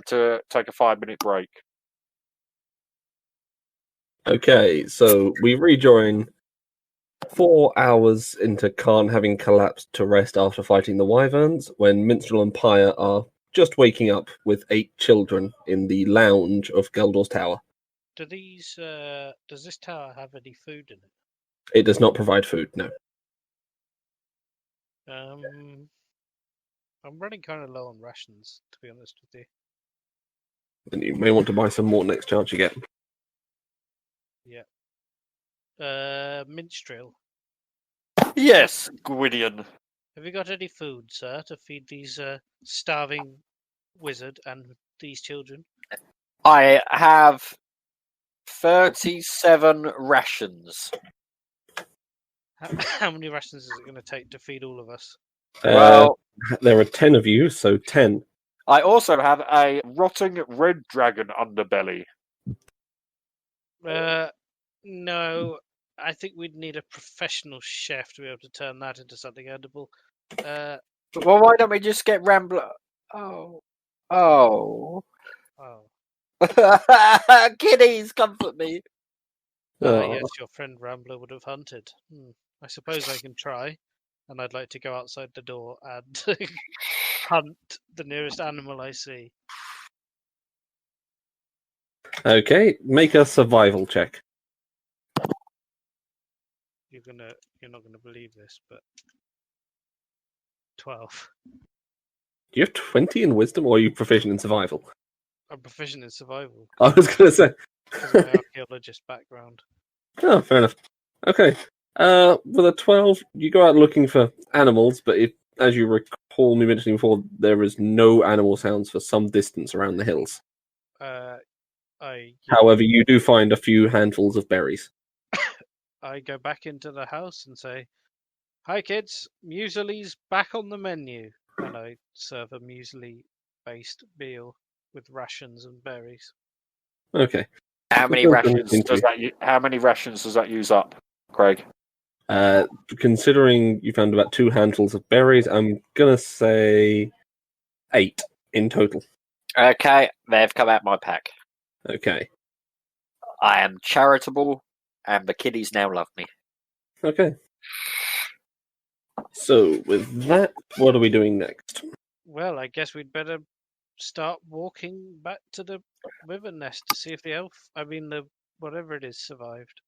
to take a 5-minute break. Okay, so we rejoin 4 hours into Khan having collapsed to rest after fighting the Wyverns, when Minstrel and Pyre are just waking up with 8 children in the lounge of Geldor's tower. Does this tower have any food in it? It does not provide food, no. I'm running kind of low on rations, to be honest with you. Then you may want to buy some more next chance you get. Yeah. Minstrel, Yes, Gwydion. have you got any food, sir, to feed these starving wizard and these children? I have 37 rations. How many rations is it going to take to feed all of us? Well, There are 10 of you, so 10. I also have a rotting red dragon underbelly. No, I think we'd need a professional chef to be able to turn that into something edible. Well, why don't we just get Rambler? Oh. Kiddies, comfort me. Yes, your friend Rambler would have hunted. I suppose I can try, and I'd like to go outside the door and hunt the nearest animal I see. Okay, make a survival check. You're not gonna believe this, but 12. Do you have 20 in wisdom, or are you proficient in survival? I'm proficient in survival. I was going to say. Because of my archaeologist background. Oh, fair enough. Okay. With a 12, you go out looking for animals, but if, as you recall me mentioning before, there is no animal sounds for some distance around the hills. However, you do find a few handfuls of berries. I go back into the house and say, "Hi kids, muesli's back on the menu." And I serve a muesli-based meal with rations and berries. Okay. How many rations does that use up, Craig? Considering you found about 2 handfuls of berries, I'm gonna say 8 in total. Okay, they've come out my pack. Okay. I am charitable, and the kiddies now love me. Okay. So, with that, what are we doing next? Well, I guess we'd better start walking back to the river nest to see if whatever it is survived.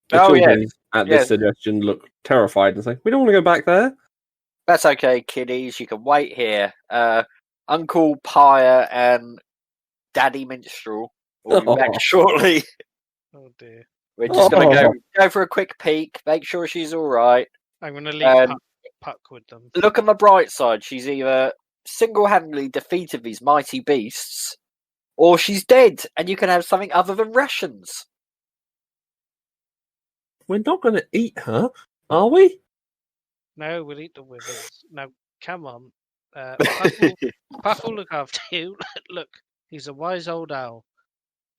The children at this suggestion look terrified and say, "We don't want to go back there." That's okay, kiddies. You can wait here. Uncle Pyre and Daddy Minstrel will be back shortly. Oh dear. We're just gonna go for a quick peek, make sure she's all right. I'm gonna leave Puck with them. Look on the bright side. She's either single-handedly defeated these mighty beasts, or she's dead, and you can have something other than rations. We're not going to eat her, are we? No, we'll eat the wizards. Now, come on. Puck will look after you. Look, he's a wise old owl.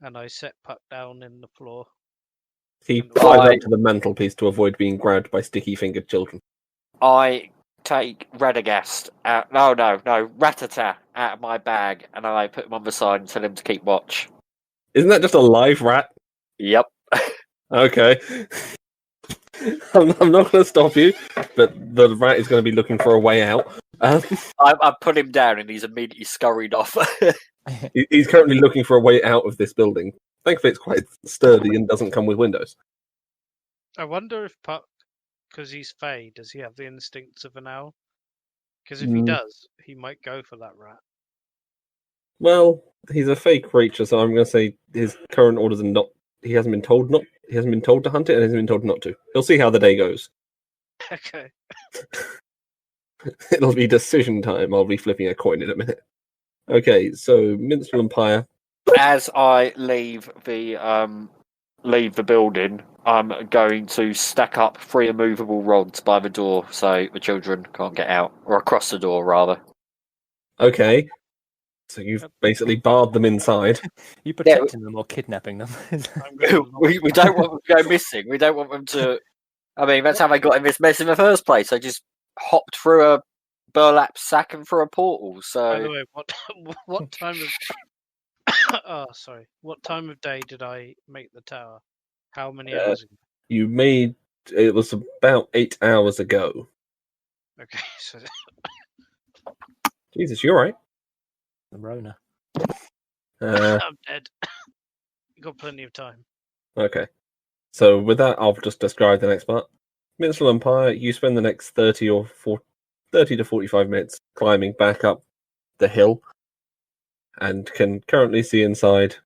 And I set Puck down in the floor. He flies up to the mantelpiece to avoid being grabbed by sticky-fingered children. I take Radagast out. No, Ratata out of my bag, and I put him on the side and tell him to keep watch. Isn't that just a live rat? Yep. Okay. I'm not going to stop you, but the rat is going to be looking for a way out. I put him down, and he's immediately scurried off. He's currently looking for a way out of this building. Thankfully, it's quite sturdy and doesn't come with windows. I wonder if Puck, because he's Fey, does he have the instincts of an owl? Because if he does, he might go for that rat. Well, he's a Fey creature, so I'm going to say his current orders are not. He hasn't been told to hunt it, and hasn't been told not to. He'll see how the day goes. Okay. It'll be decision time. I'll be flipping a coin in a minute. Okay, so Minstrel and Pyre. As I leave the building, I'm going to stack up 3 immovable rods by the door so the children can't get out, or across the door rather. Okay, so you've basically barred them inside. You protecting them or kidnapping them? we don't want them to go missing. We don't want them to. I mean, that's how they got in this mess in the first place. They just hopped through a burlap sacking for a portal. By the So way, what time of oh sorry, what time of day did I make the tower? How many hours ago? You made it was about 8 hours ago. Okay, so Jesus, you're right. The Rona. I'm dead. You got plenty of time. Okay. So with that, I'll just describe the next part. Minstrel Empire, you spend the next 30 to 45 minutes climbing back up the hill and can currently see inside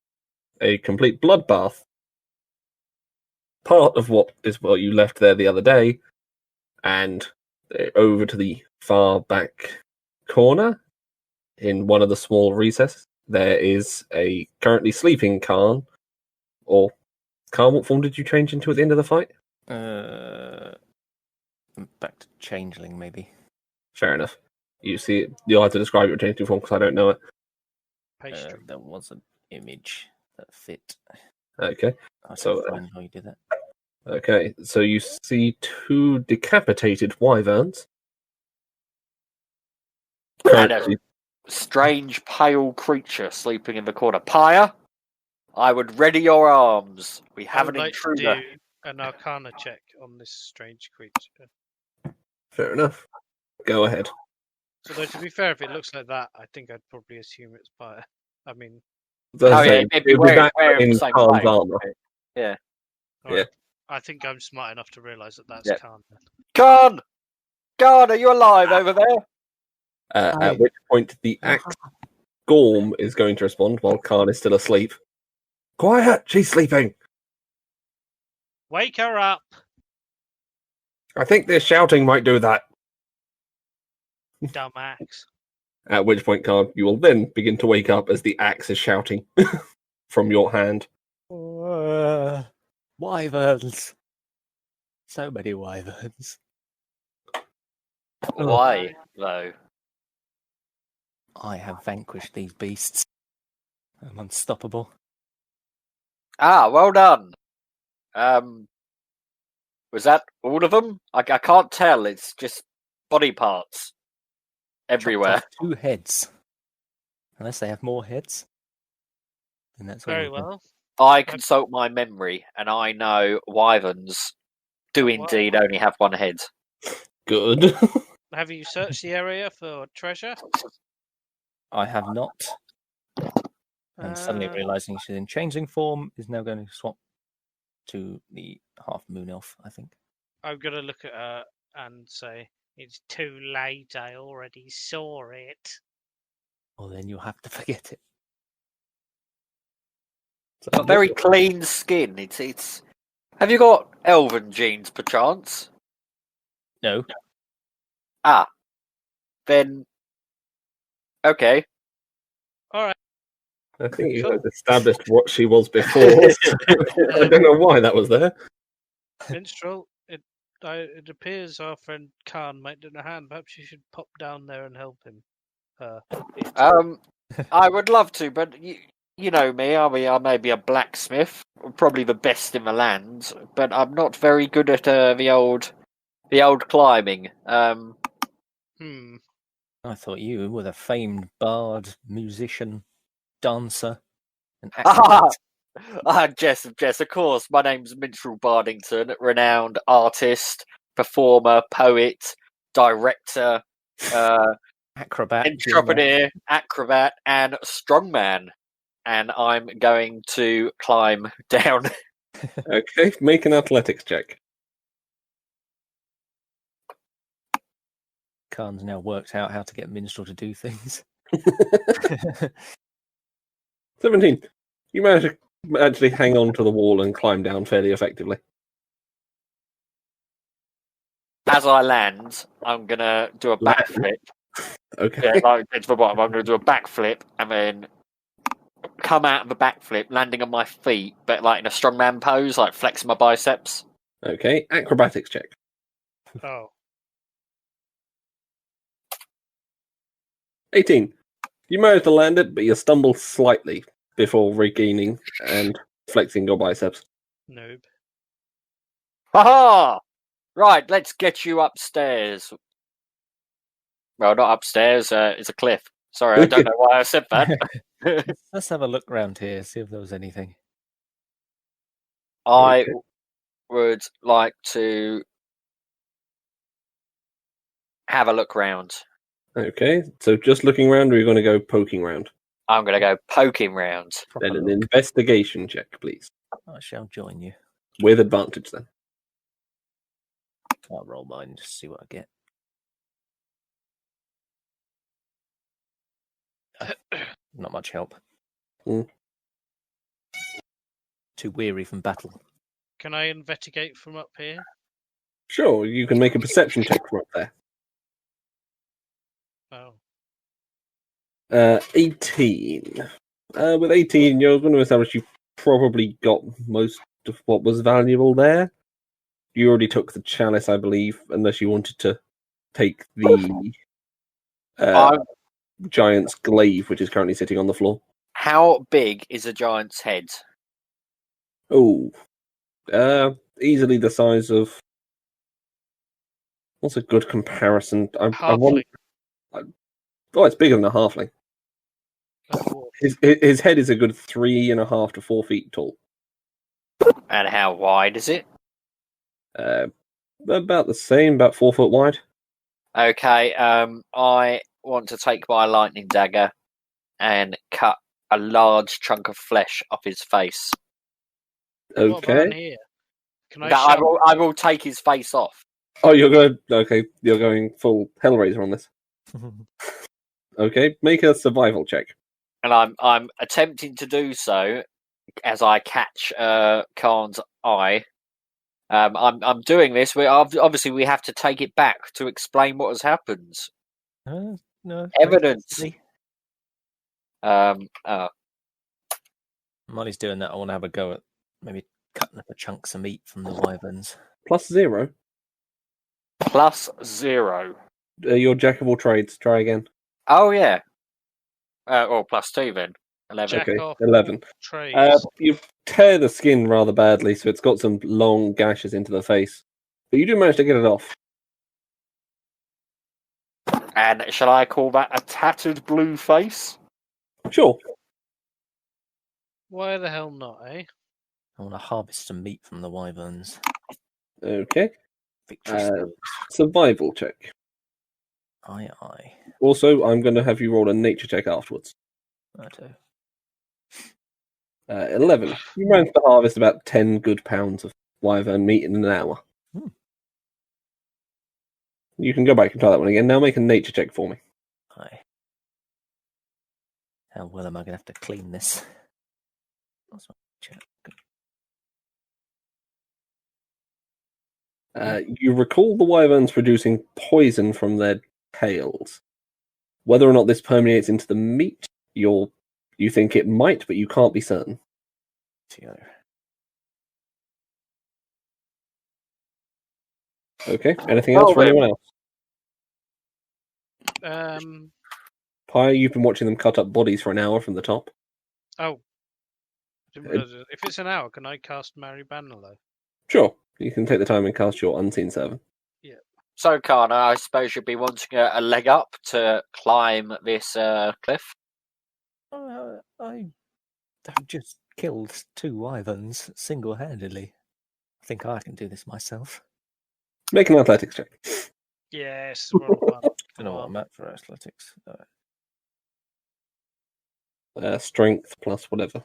a complete bloodbath. Part of what you left there the other day, and over to the far back corner, in one of the small recesses, there is a currently sleeping Khan. Or Khan, what form did you change into at the end of the fight? Back to changeling, maybe. Fair enough. You see it. You'll have to describe your changing form because I don't know it. Pastry. There was an image that fit. Okay. I So, can find how you did that. Okay. So you see two decapitated wyverns. and a Currently, strange pale creature sleeping in the corner. Pyre, I would ready your arms. We I have would an like to intruder. do an Arcana check on this strange creature. fair enough. Go ahead. So, though, to be fair, if it looks like that, I think I'd probably assume it's Pyre. I mean, So Oh say, yeah, maybe it'd be back wearing in the same Khan's clothes. armor. Yeah. alright. I think I'm smart enough to realise that that's Yeah. Khan. Then. Khan! Khan, are you alive over there? At which point the axe Gorm is going to respond while Khan is still asleep. Quiet! She's sleeping! Wake her up! I think this shouting might do that. Dumbass. At which point, Khan, you will then begin to wake up as the axe is shouting from your hand. Wyverns. So many wyverns. Why, though? I have vanquished these beasts. I'm unstoppable. Ah, well done. Was that all of them? I can't tell. It's just body parts everywhere. Chopped off 2 heads. Unless they have more heads. Then that's all Very of them. well. I consult my memory, and I know wyverns do Well- indeed only have one head. Good. Have you searched the area for treasure? I have not. And suddenly Uh, realizing she's in changing form is now going to swap to the half moon elf, I think. I'm going to look at her and say, it's too late, I already saw it. Well, then you'll have to forget it. Got very clean skin. It's. Have you got elven genes, perchance? No. Ah, then. Okay. Alright. I think you guys established what she was before. I don't know why that was there. Minstrel, it appears our friend Khan might need a hand. Perhaps you should pop down there and help him. I would love to, but you know me. I may be a blacksmith, probably the best in the land, but I'm not very good at the old climbing. I thought you were the famed bard, musician, dancer, and Ah, acrobat. Jess, of course. My name's Minstrel Bardington, renowned artist, performer, poet, director, Acrobat. entrepreneur, acrobat, and strongman. And I'm going to climb down. Okay, make an athletics check. Khan's now worked out how to get Minstrel to do things. 17. You manage to actually hang on to the wall and climb down fairly effectively. As I land, I'm gonna do a backflip. Okay. Yeah, like it's the bottom. I'm gonna do a backflip and then come out of the backflip, landing on my feet, but like in a strongman pose, like flexing my biceps. Okay, acrobatics check. Oh. 18. You manage to land it, but you stumble slightly before regaining and flexing your biceps. Noob. Haha! Right, let's get you upstairs. Well, not upstairs. It's a cliff. Sorry, I don't know why I said that. Let's have a look round here, see if there was anything. I Okay. would like to have a look round. Okay, so just looking around, or are you going to go poking round? I'm going to go poking round. Then Proper an look. investigation check, please. I shall join you. With advantage, then. I'll roll mine just to see what I get. Not much help. Hmm. Too weary from battle. Can I investigate from up here? Sure, you can make a perception check from up there. Oh. 18. With 18, you're going to establish you probably got most of what was valuable there. You already took the chalice, I believe, unless you wanted to take the giant's glaive, which is currently sitting on the floor. How big is a giant's head? Oh, easily the size of. What's a good comparison? I want. Oh, it's bigger than a halfling. Oh, His head is a good 3.5 to 4 feet tall. And how wide is it? About the same, about 4 foot wide. Okay, I want to take my lightning dagger and cut a large chunk of flesh off his face. What about in Okay. here? Can I That I shout? I will take his face off. Oh, you're going. Okay, you're going full Hellraiser on this. Okay, make a survival check. And I'm attempting to do so as I catch Khan's eye. I'm doing this. Obviously we have to take it back to explain what has happened. No Evidence. While he's doing that, I want to have a go at maybe cutting up a chunks of meat from the wyverns. +0. +0. Your jack of all trades. Try again. Oh yeah. Or +2 then. 11. Jack Okay, off 11. all trades. You tear the skin rather badly, so it's got some long gashes into the face. But you do manage to get it off. And shall I call that a tattered blue face? Sure. Why the hell not, eh? I want to harvest some meat from the wyverns. Okay. Victory spells. Survival check. Aye. Also, I'm going to have you roll a nature check afterwards. Righto. 11. You managed to harvest about 10 good pounds of wyvern meat in an hour. Hmm. You can go back and try that one again. Now make a nature check for me. Aye. How well am I going to have to clean this? That's my check. You recall the wyverns producing poison from their tails. Whether or not this permeates into the meat, you think it might, but you can't be certain. Together. Okay. Anything else for Well, anyone else? Pie, you've been watching them cut up bodies for an hour from the top. Oh. Didn't realise it. If it's an hour, can I cast Mary Bannerlow? Sure. You can take the time and cast your unseen servant. So, Kana, I suppose you'd be wanting a leg up to climb this cliff? I have just killed 2 wyverns single-handedly. I think I can do this myself. Make an athletics check. Yes, roll one. I don't know what I'm at for athletics. Strength plus whatever.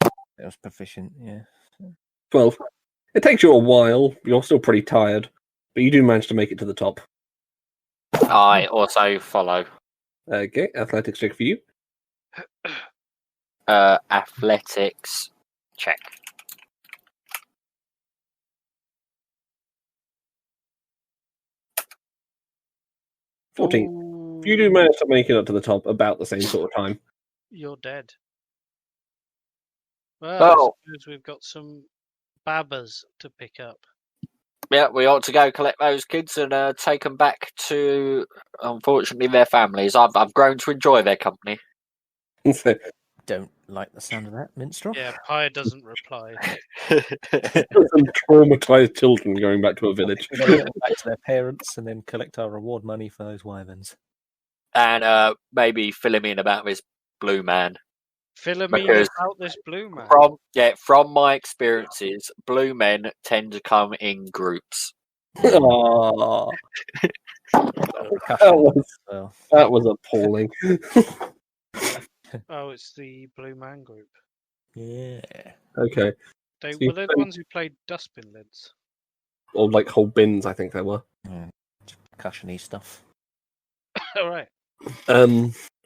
It was proficient, yeah. 12. It takes you a while. You're still pretty tired, but you do manage to make it to the top. I also follow. Okay, athletics check for you. Athletics check. – 14. You do manage to make it up to the top about the same sort of time. You're dead. Well, Oh. I suppose we've got some babbers to pick up. Yeah, we ought to go collect those kids and take them back to, unfortunately, their families. I've grown to enjoy their company. So don't like the sound of that, Minstrel. Yeah, Pyre doesn't reply. Some traumatized children going back to a village. We're going to get them back to their parents and then collect our reward money for those wyverns. And maybe fill him in about this blue man. Fill me Because about this blue man. From my experiences, blue men tend to come in groups. Oh, Well, that was appalling. Oh, it's the blue man group. yeah. Okay. They So were you they the spend- ones who played dustbin lids. Or like whole bins, I think they were. Percussion-y stuff. All right.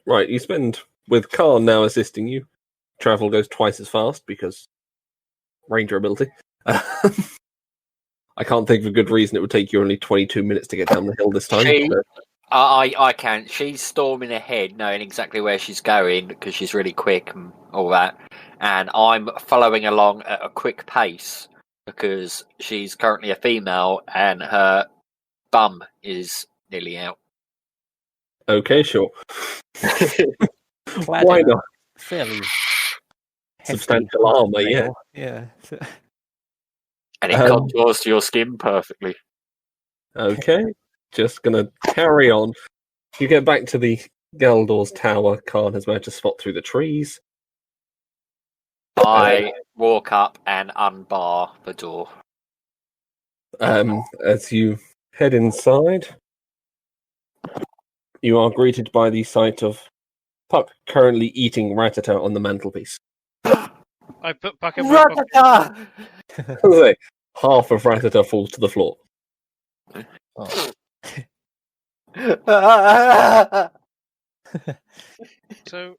Right, you spend, with Khan now assisting you, travel goes twice as fast because ranger ability. I can't think of a good reason it would take you only 22 minutes to get down the hill this time. She- so- I can. She's storming ahead, knowing exactly where she's going because she's really quick and all that. And I'm following along at a quick pace because she's currently a female and her bum is nearly out. Okay, sure. Clad Why in a not? Fairly hefty Substantial armor, yeah. mail. Yeah. And it contours to your skin perfectly. Okay, just gonna carry on. You get back to the Galdor's tower. Khan has managed to spot through the trees. I walk up and unbar the door. As you head inside, you are greeted by the sight of Puck currently eating Ratata on the mantelpiece. I put Puck in my pocket. Ratata! Half of Ratata falls to the floor. Oh. So,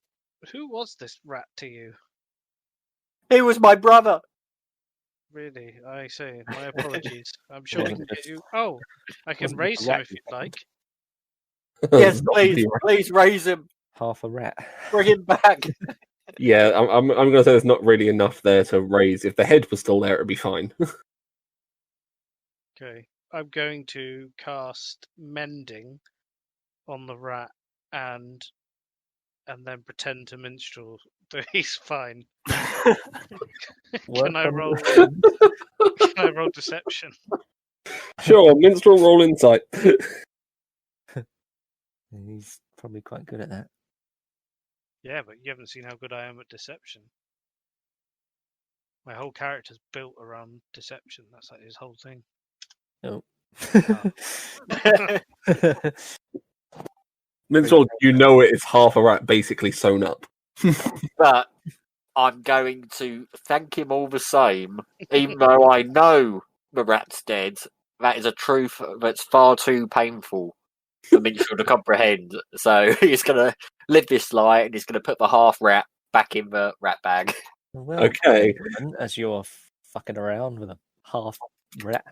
who was this rat to you? He was my brother. Really? I see. My apologies. I'm sure we Wasn't can get just- you. Oh, I can wasn't raise just a him rat if you you'd like. Yes, Not please, the- please raise him. Half a rat. Bring him back. Yeah, I'm going to say there's not really enough there to raise. If the head was still there, it'd be fine. Okay. I'm going to cast Mending on the rat and then pretend to minstrel that he's fine. Can I roll? Can I roll deception? Sure, minstrel roll insight. He's probably quite good at that. Yeah, but you haven't seen how good I am at deception. My whole character's built around deception. That's like his whole thing. Oh. Minstrel, you know it is half a rat basically sewn up. But I'm going to thank him all the same, even though I know the rat's dead. That is a truth that's far too painful for Minstrel to comprehend. So he's going to live this lie and he's going to put the half rat back in the rat bag. Well, Okay. as you're fucking around with a half rat,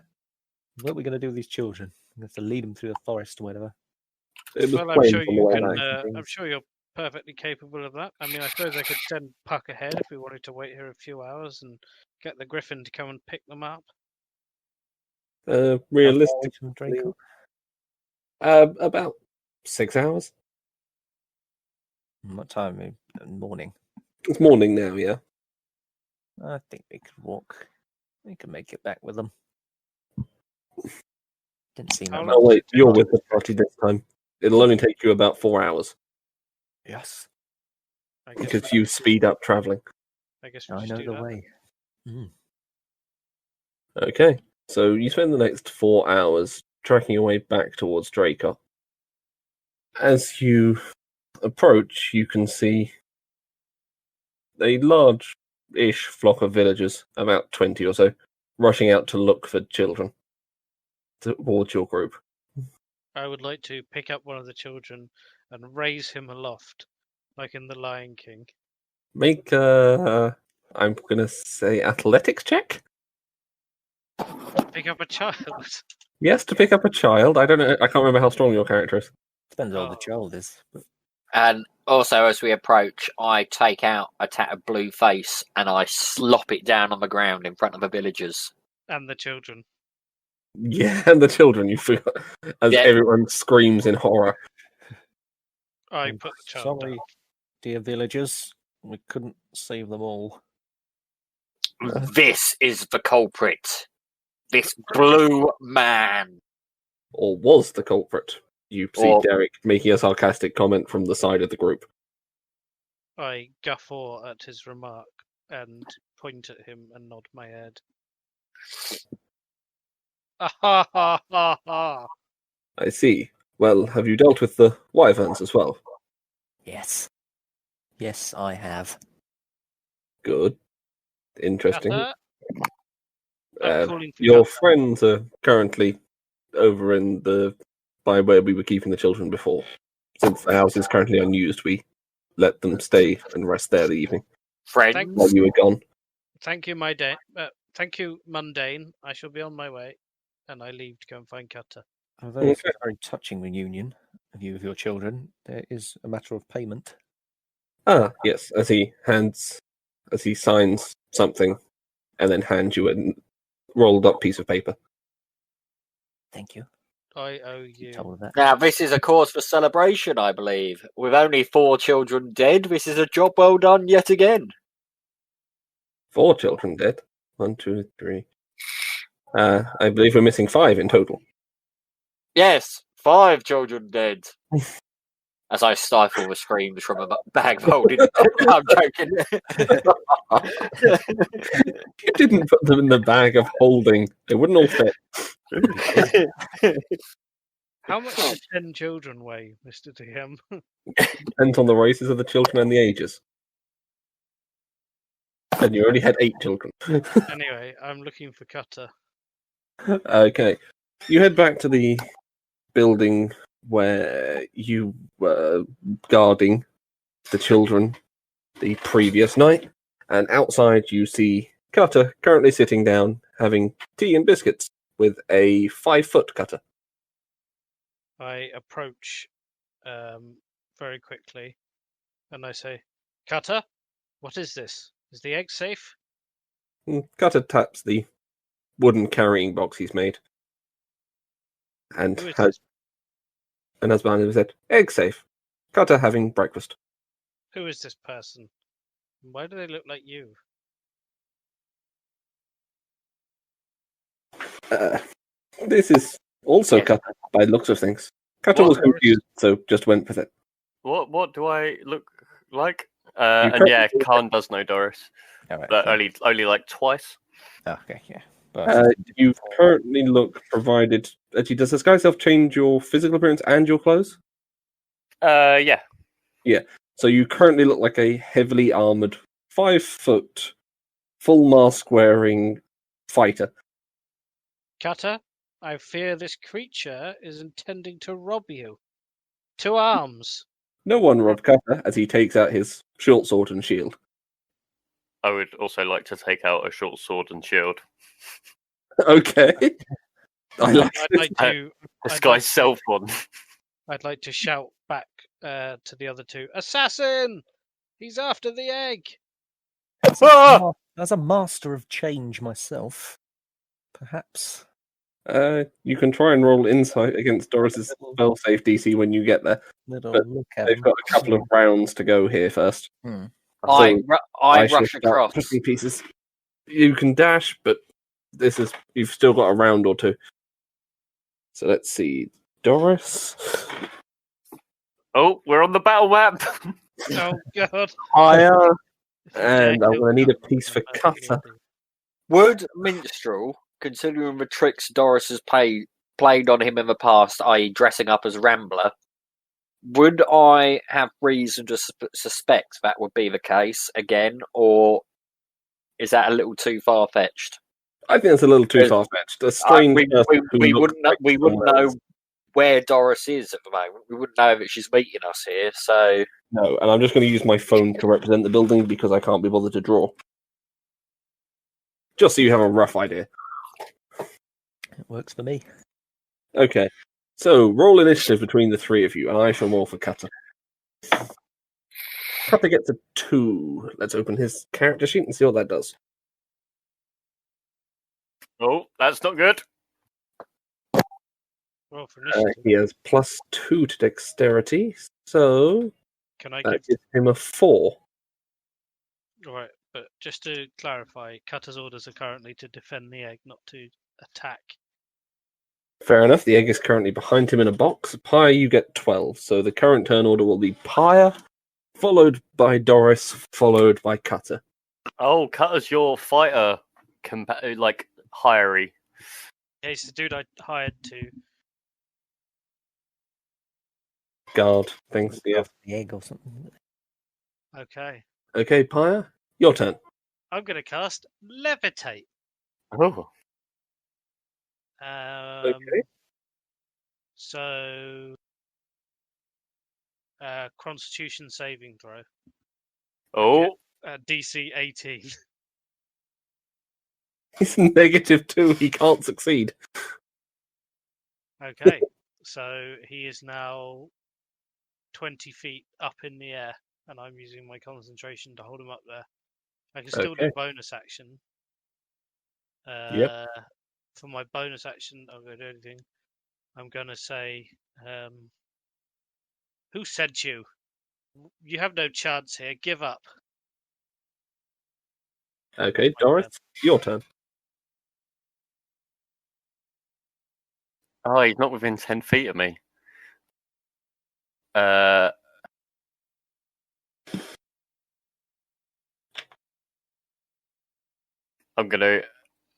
what are we going to do with these children? We have to lead them through the forest or whatever. It was Well, I'm plain sure from you the way can. I I'm sure you're perfectly capable of that. I mean, I suppose I could send Puck ahead if we wanted to wait here a few hours and get the Griffin to come and pick them up. realistic. From Draco? About 6 hours. What time? Morning. It's morning now, yeah. I think we could walk. We can make it back with them. Didn't seem How that long Oh does wait, it take you're to- with the party this time. It'll only take you about 4 hours Yes, I guess because we you just- speed up traveling. I guess we I just know do the that. way. Okay, so you spend the next 4 hours tracking your way back towards Draco. As you approach, you can see a large-ish flock of villagers, about 20 or so, rushing out to look for children towards your group. I would like to pick up one of the children and raise him aloft, like in The Lion King. Make a, I'm gonna say athletics check. Pick up a child. Yes, to pick up a child. I don't know. I can't remember how strong your character is. Depends how Oh. the child is. But And also, as we approach, I take out a tattered blue face and I slop it down on the ground in front of the villagers. And the children. Yeah, and the children. You forgot as Yeah. everyone screams in horror. I I'm put the child sorry, down. dear villagers. We couldn't save them all. This is the culprit. This blue man. Or was the culprit? You see Or- Derek making a sarcastic comment from the side of the group. I guffaw at his remark and point at him and nod my head. Ah ha ha ha ha! I see. Well, have you dealt with the wyverns as well? Yes. Yes, I have. Good. Interesting. Cutter? I'm calling for Your Cutter. friends are currently over in by where we were keeping the children before. Since the house is currently unused, we let them stay and rest there the evening Friends. while you were gone. Thank you, thank you, mundane. I shall be on my way, and I leave to go and find Cutter. Although it's Okay. a very touching reunion of you with your children, there is a matter of payment. Ah, yes. As he signs something, and then hands you a rolled up piece of paper. Thank you. I owe you. Told of that. Now, this is a cause for celebration, I believe. With only 4 children dead, this is a job well done yet again. 4 children dead. 1, 2, 3. I believe we're missing 5 in total. Yes, 5 children dead. As I stifle the screams from a bag of holding. I'm joking. You didn't put them in the bag of holding. They wouldn't all fit. How much do 10 children weigh, Mr. DM? Depends on the races of the children and the ages. And you only had 8 children. Anyway, I'm looking for Cutter. Okay. You head back to the building where you were guarding the children the previous night. And outside you see Cutter currently sitting down having tea and biscuits with a 5-foot cutter. I approach very quickly, and I say, Cutter, what is this? Is the egg safe? Cutter taps the wooden carrying box he's made. And Who is has this? and as behind him said, egg safe. Cutter having breakfast. Who is this person? Why do they look like you? This is also Yes. Cutter by the looks of things. Cutter What? was confused, so just went with it. What do I look like? You And yeah, Khan does know Doris, All right, but okay. only like twice. Okay, yeah. But You currently look provided. Actually, does this guy self change your physical appearance and your clothes? Yeah. So you currently look like a heavily armored 5-foot, full mask wearing fighter. Cutter, I fear this creature is intending to rob you. 2 arms. No one robbed Cutter as he takes out his short sword and shield. I would also like to take out a short sword and shield. Okay. I like I'd like to. This I'd guy's like to- self one. I'd like to shout back to the other 2, Assassin! He's after the egg! as a master of change myself, perhaps. You can try and roll insight against Doris's spell save DC when you get there. Little But look at They've him. got a couple of rounds to go here first. Hmm. I shall rush start across. picking pieces. You can dash, but you've still got a round or 2. So let's see. Doris. Oh, we're on the battle map. Oh, God. Higher. And Yeah, I'm going to need a kill piece for Cutter. Cutter. Would Minstrel, considering the tricks Doris has played on him in the past, i.e. dressing up as Rambler, would I have reason to suspect that would be the case again, or is that a little too far-fetched? I think that's a little too far-fetched. A strange person who we looks wouldn't like we wouldn't someone know else. where Doris is at the moment. We wouldn't know that she's meeting us here, so... No, and I'm just going to use my phone to represent the building because I can't be bothered to draw. Just so you have a rough idea. It works for me. Okay. So, roll initiative between the 3 of you, and I shall roll for Cutter. Cutter gets a 2. Let's open his character sheet and see what that does. Oh, that's not good. Well, for initiative, He has +2 to dexterity, so can I that give gives him a 4. Right, but just to clarify, Cutter's orders are currently to defend the egg, not to attack. Fair enough. The egg is currently behind him in a box. Pyre, you get 12. So the current turn order will be Pyre, followed by Doris, followed by Cutter. Oh, Cutter's your fighter, like hiree. Yeah, he's the dude I hired to. Guard things. Yeah. The egg or something. Okay, Okay, Pyre, your turn. I'm going to cast Levitate. Oh, Okay. So, Constitution saving throw. oh, DC 18. He's -2. He can't succeed. Okay, so he is now 20 feet up in the air, and I'm using my concentration to hold him up there. I can still do Okay. bonus action. Yep. For my bonus action, I'm going to do anything. I'm going to say, who sent you? You have no chance here. Give up. Okay, My Doris, your turn. oh, he's not within 10 feet of me. I'm going to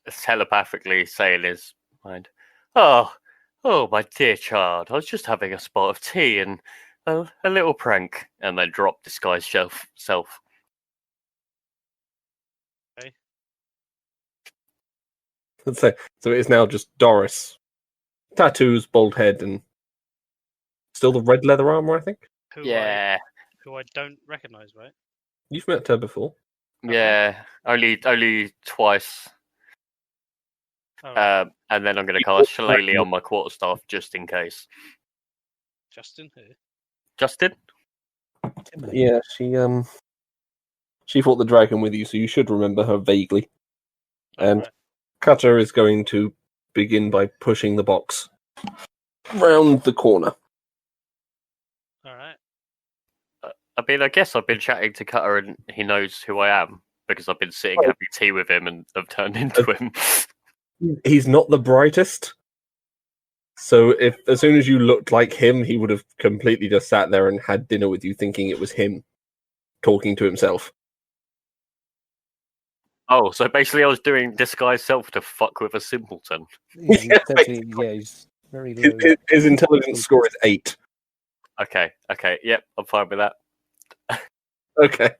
telepathically say in his mind, oh, my dear child, I was just having a spot of tea and a little prank, and then drop disguise self. So it is now just Doris. Tattoos, bald head, and still the red leather armor, I think. Who Yeah, I don't recognize, right? You've met her before. yeah, only twice. Oh, And then I'm going to You cast also Shillelagh reckon- on my quarterstaff just in case. Justin who? Justin? Timberlake. Yeah, she fought the dragon with you, so you should remember her vaguely. And right. Cutter is going to begin by pushing the box round the corner. All right. I mean, I guess I've been chatting to Cutter and he knows who I am because I've been sitting Well- having tea with him and have turned into him. He's not the brightest. So if as soon as you looked like him, he would have completely just sat there and had dinner with you thinking it was him talking to himself. Oh, so basically I was doing disguise self to fuck with a simpleton. He's Yeah, essentially, he's very low. His intelligence score is 8. Okay, yep, I'm fine with that. Okay,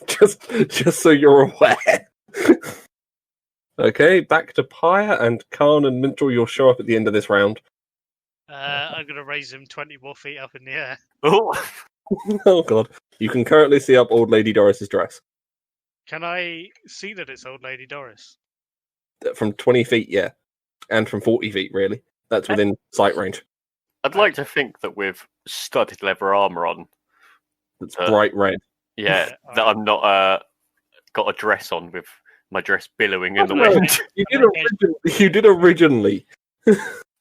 just so you're aware. Okay, back to Pyre and Khan and Minstrel. You'll show up at the end of this round. I'm going to raise him 20 more feet up in the air. Oh, Oh god, you can currently see up Old Lady Doris's dress Can I see that it's old lady Doris? from 20 feet, yeah, and from 40 feet. Really, that's within sight range. I'd like to think that with studded leather armor on, It's bright red. yeah, Yeah, that alright. I'm not got a dress on with my dress billowing in the No, wind. You did originally.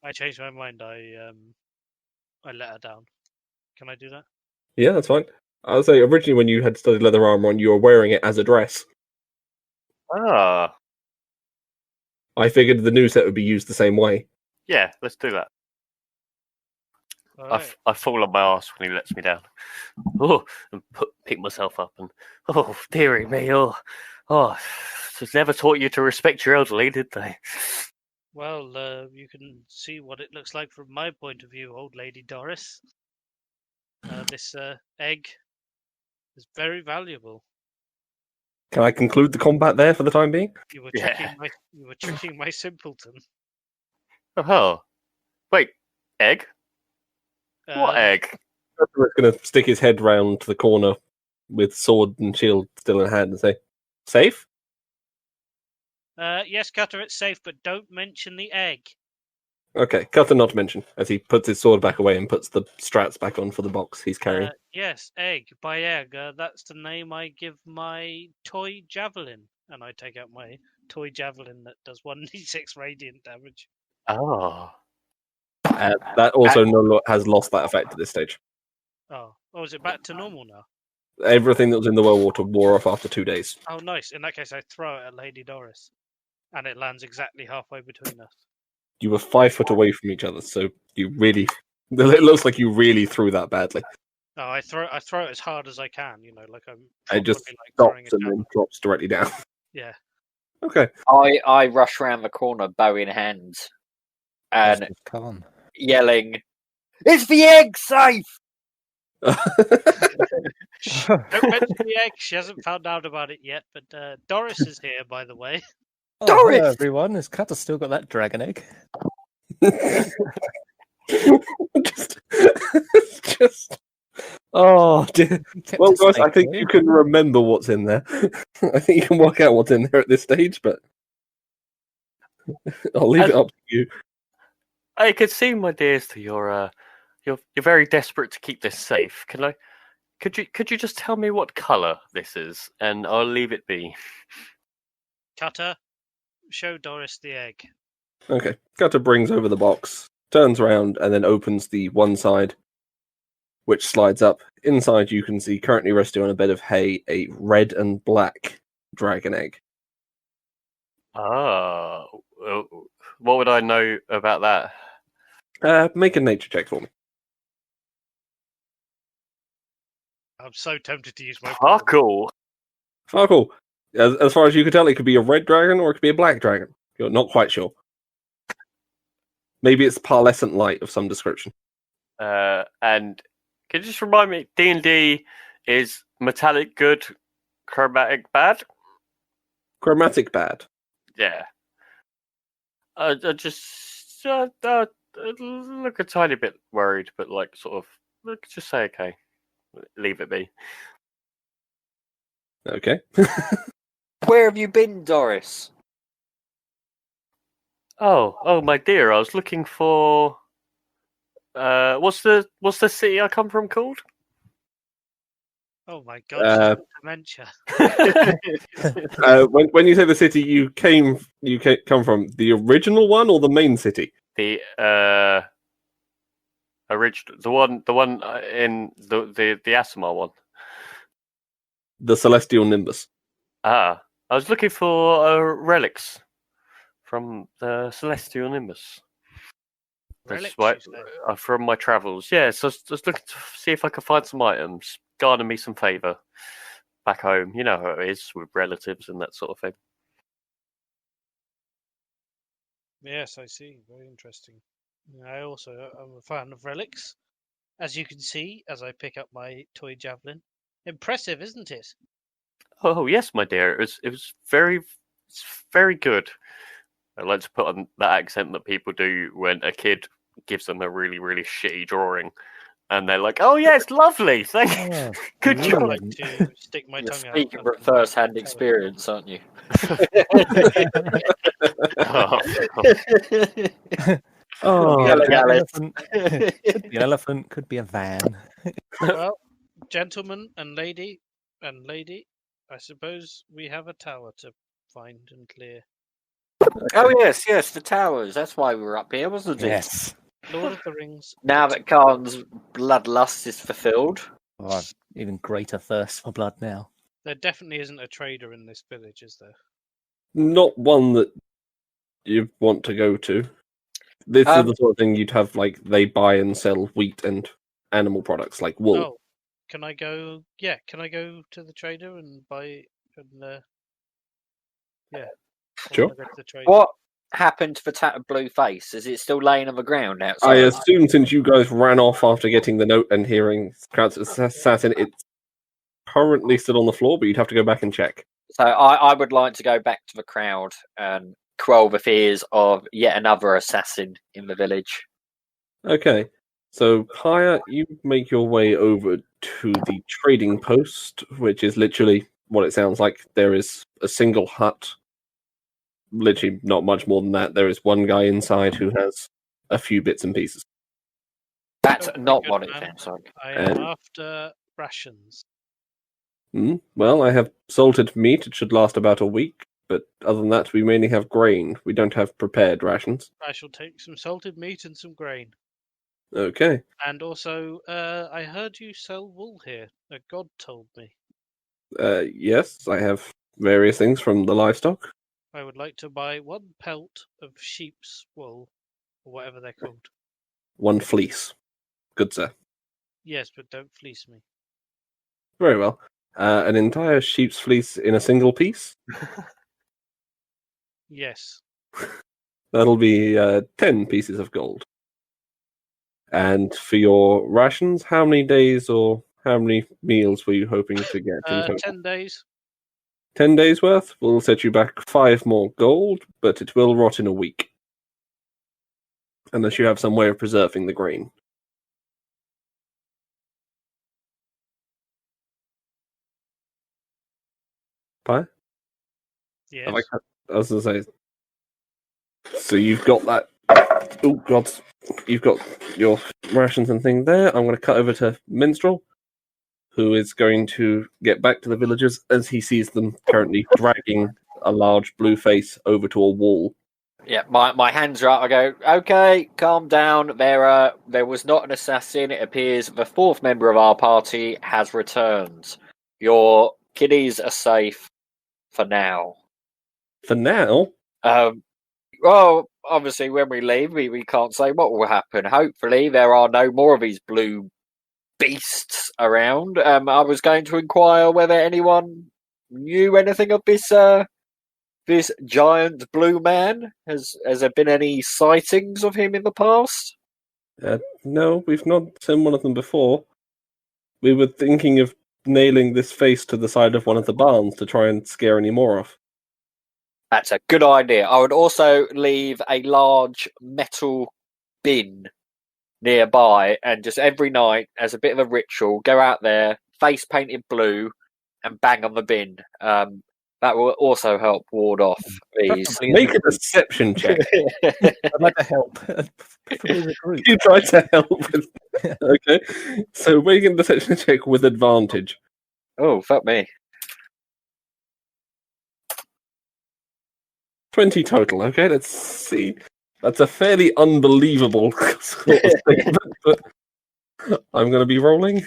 I changed my mind. I let her down. Can I do that? Yeah, that's fine. I'll say originally when you had studded leather armor on, you were wearing it as a dress. Ah, I figured the new set would be used the same way. yeah, let's do that. All right. I fall on my ass when he lets me down. Oh, and pick myself up and oh, dearie me, oh, just never taught you to respect your elderly, did they? Well, you can see what it looks like from my point of view, old lady Doris. This egg is very valuable. Can I conclude the combat there for the time being? You were Yeah. tricking my simpleton. Oh, wait, egg? What egg? Cuthbert's going to stick his head round the corner with sword and shield still in hand and say, "Safe?" Yes, Cutter, it's safe, but don't mention the egg. Okay, Cutter not to mention, as he puts his sword back away and puts the strats back on for the box he's carrying. Yes, egg. By egg, that's the name I give my toy javelin. And I take out my toy javelin that does 1d6 radiant damage. Oh, That also has lost that effect at this stage. Oh, is it back to normal now? Everything that was in the well water wore off after 2 days. Oh, nice. In that case, I throw it at Lady Doris, and it lands exactly halfway between us. You were 5 foot away from each other, so you really. It looks like you really threw that badly. No, I throw it as hard as I can. Like I'm. It just properly, like, throwing stops and down. then drops directly down. Yeah. Okay. I rush round the corner, bow in hand, and Come yelling, "Is the egg safe?" Shh, don't mention the egg. She hasn't found out about it yet, but Doris is here, by the way. Oh, Doris! hello, everyone. Has Cutter still got that dragon egg? just. Oh, dear. He kept Well, it guys, I safe, think didn't you he? can remember what's in there. I think you can work out what's in there at this stage, but I'll leave it up to you. I could see, my dears, that you're very desperate to keep this safe. Could you just tell me what colour this is, and I'll leave it be. Cutter, show Doris the egg. Okay. Cutter brings over the box, turns around, and then opens the one side, which slides up. Inside, you can see, currently resting on a bed of hay, a red and black dragon egg. Ah, what would I know about that? Make a nature check for me. I'm so tempted to use my. Parkour. Oh, cool. As far as you can tell, it could be a red dragon or it could be a black dragon. You're not quite sure. Maybe it's pearlescent light of some description. And can you just remind me, D&D is metallic good, chromatic bad? Chromatic bad. Yeah. I just look a tiny bit worried, but like sort of just say okay, leave it be. Okay. Where have you been, Doris? Oh, my dear, I was looking for. What's the city I come from called? Oh my god, she's got dementia. When you say the city you come from, the original one or the main city? The original, the one in the Asimar one. The Celestial Nimbus. Ah, I was looking for relics from the Celestial Nimbus. Relics, That's you right, say? from my travels. Yeah, so I was looking to see if I could find some items, garner me some favour back home. You know how it is with relatives and that sort of thing. Yes, I see. Very interesting. I also am a fan of relics, as you can see as I pick up my toy javelin. Impressive, isn't it? Oh yes, my dear. It's very good. I like to put on that accent that people do when a kid gives them a really, really shitty drawing, and they're like, "Oh yeah, it's lovely. Thank you. Oh, Good I job." would like to stick my You're tongue out. speaking and- from first-hand experience, aren't you? Oh, Yellow could be an Alice. elephant. Could be an elephant. Could be a van. Well, gentlemen and lady, I suppose we have a tower to find and clear. Oh yes, the towers. That's why we were up here, wasn't it? Yes. Lord of the Rings. Now that Khan's bloodlust is fulfilled. Oh, I've even greater thirst for blood now. There definitely isn't a trader in this village, is there? not one that you want to go to. This is the sort of thing you'd have, like, they buy and sell wheat and animal products, like wool. Oh, can I go? Yeah, can I go to the trader and buy? And yeah, I Sure. wanna go to the trader. What happened to the tattered blue face? Is it still laying on the ground outside? I assume since you guys ran off after getting the note and hearing Krauts assassin, it's currently still on the floor, but you'd have to go back and check. So I would like to go back to the crowd and quell the fears of yet another assassin in the village. Okay, so Paya, you make your way over to the trading post, which is literally what it sounds like. There is a single hut. Literally not much more than that. There is one guy inside who has a few bits and pieces. That's Oh, not good what it man. sounds like. I am and- after rations. Well, I have salted meat. It should last about a week. But other than that, we mainly have grain. We don't have prepared rations. I shall take some salted meat and some grain. Okay. And also, I heard you sell wool here. A god told me. Yes, I have various things from the livestock. I would like to buy 1 pelt of sheep's wool, or whatever they're called. 1 fleece. Good, sir. Yes, but don't fleece me. Very well. An entire sheep's fleece in a single piece? Yes. That'll be 10 pieces of gold. And for your rations, how many days or how many meals were you hoping to get in total? 10 days. 10 days worth? We'll set you back 5 more gold, but it will rot in a week. Unless you have some way of preserving the grain. Pie? Yes. Have I was going to say. So you've got that. Oh, God. You've got your rations and thing there. I'm going to cut over to Minstrel, who is going to get back to the villagers as he sees them currently dragging a large blue face over to a wall. Yeah, my hands are up. I go, okay, calm down. There was not an assassin. It appears the 4th member of our party has returned. Your kiddies are safe for now. For now, Well, obviously, when we leave, we can't say what will happen. Hopefully, there are no more of these blue beasts around. I was going to inquire whether anyone knew anything of this giant blue man. Has there been any sightings of him in the past? no, we've not seen one of them before. We were thinking of nailing this face to the side of one of the barns to try and scare any more off. That's a good idea. I would also leave a large metal bin nearby, and just every night, as a bit of a ritual, go out there, face painted blue, and bang on the bin. That will also help ward off these. Preferably Make a deception check. I'd like to help. Preferably as a group. You try to help with. Okay, so make a deception check with advantage. Oh, fuck me. 20 total. Okay, let's see. That's a fairly unbelievable sort of thing, but I'm going to be rolling.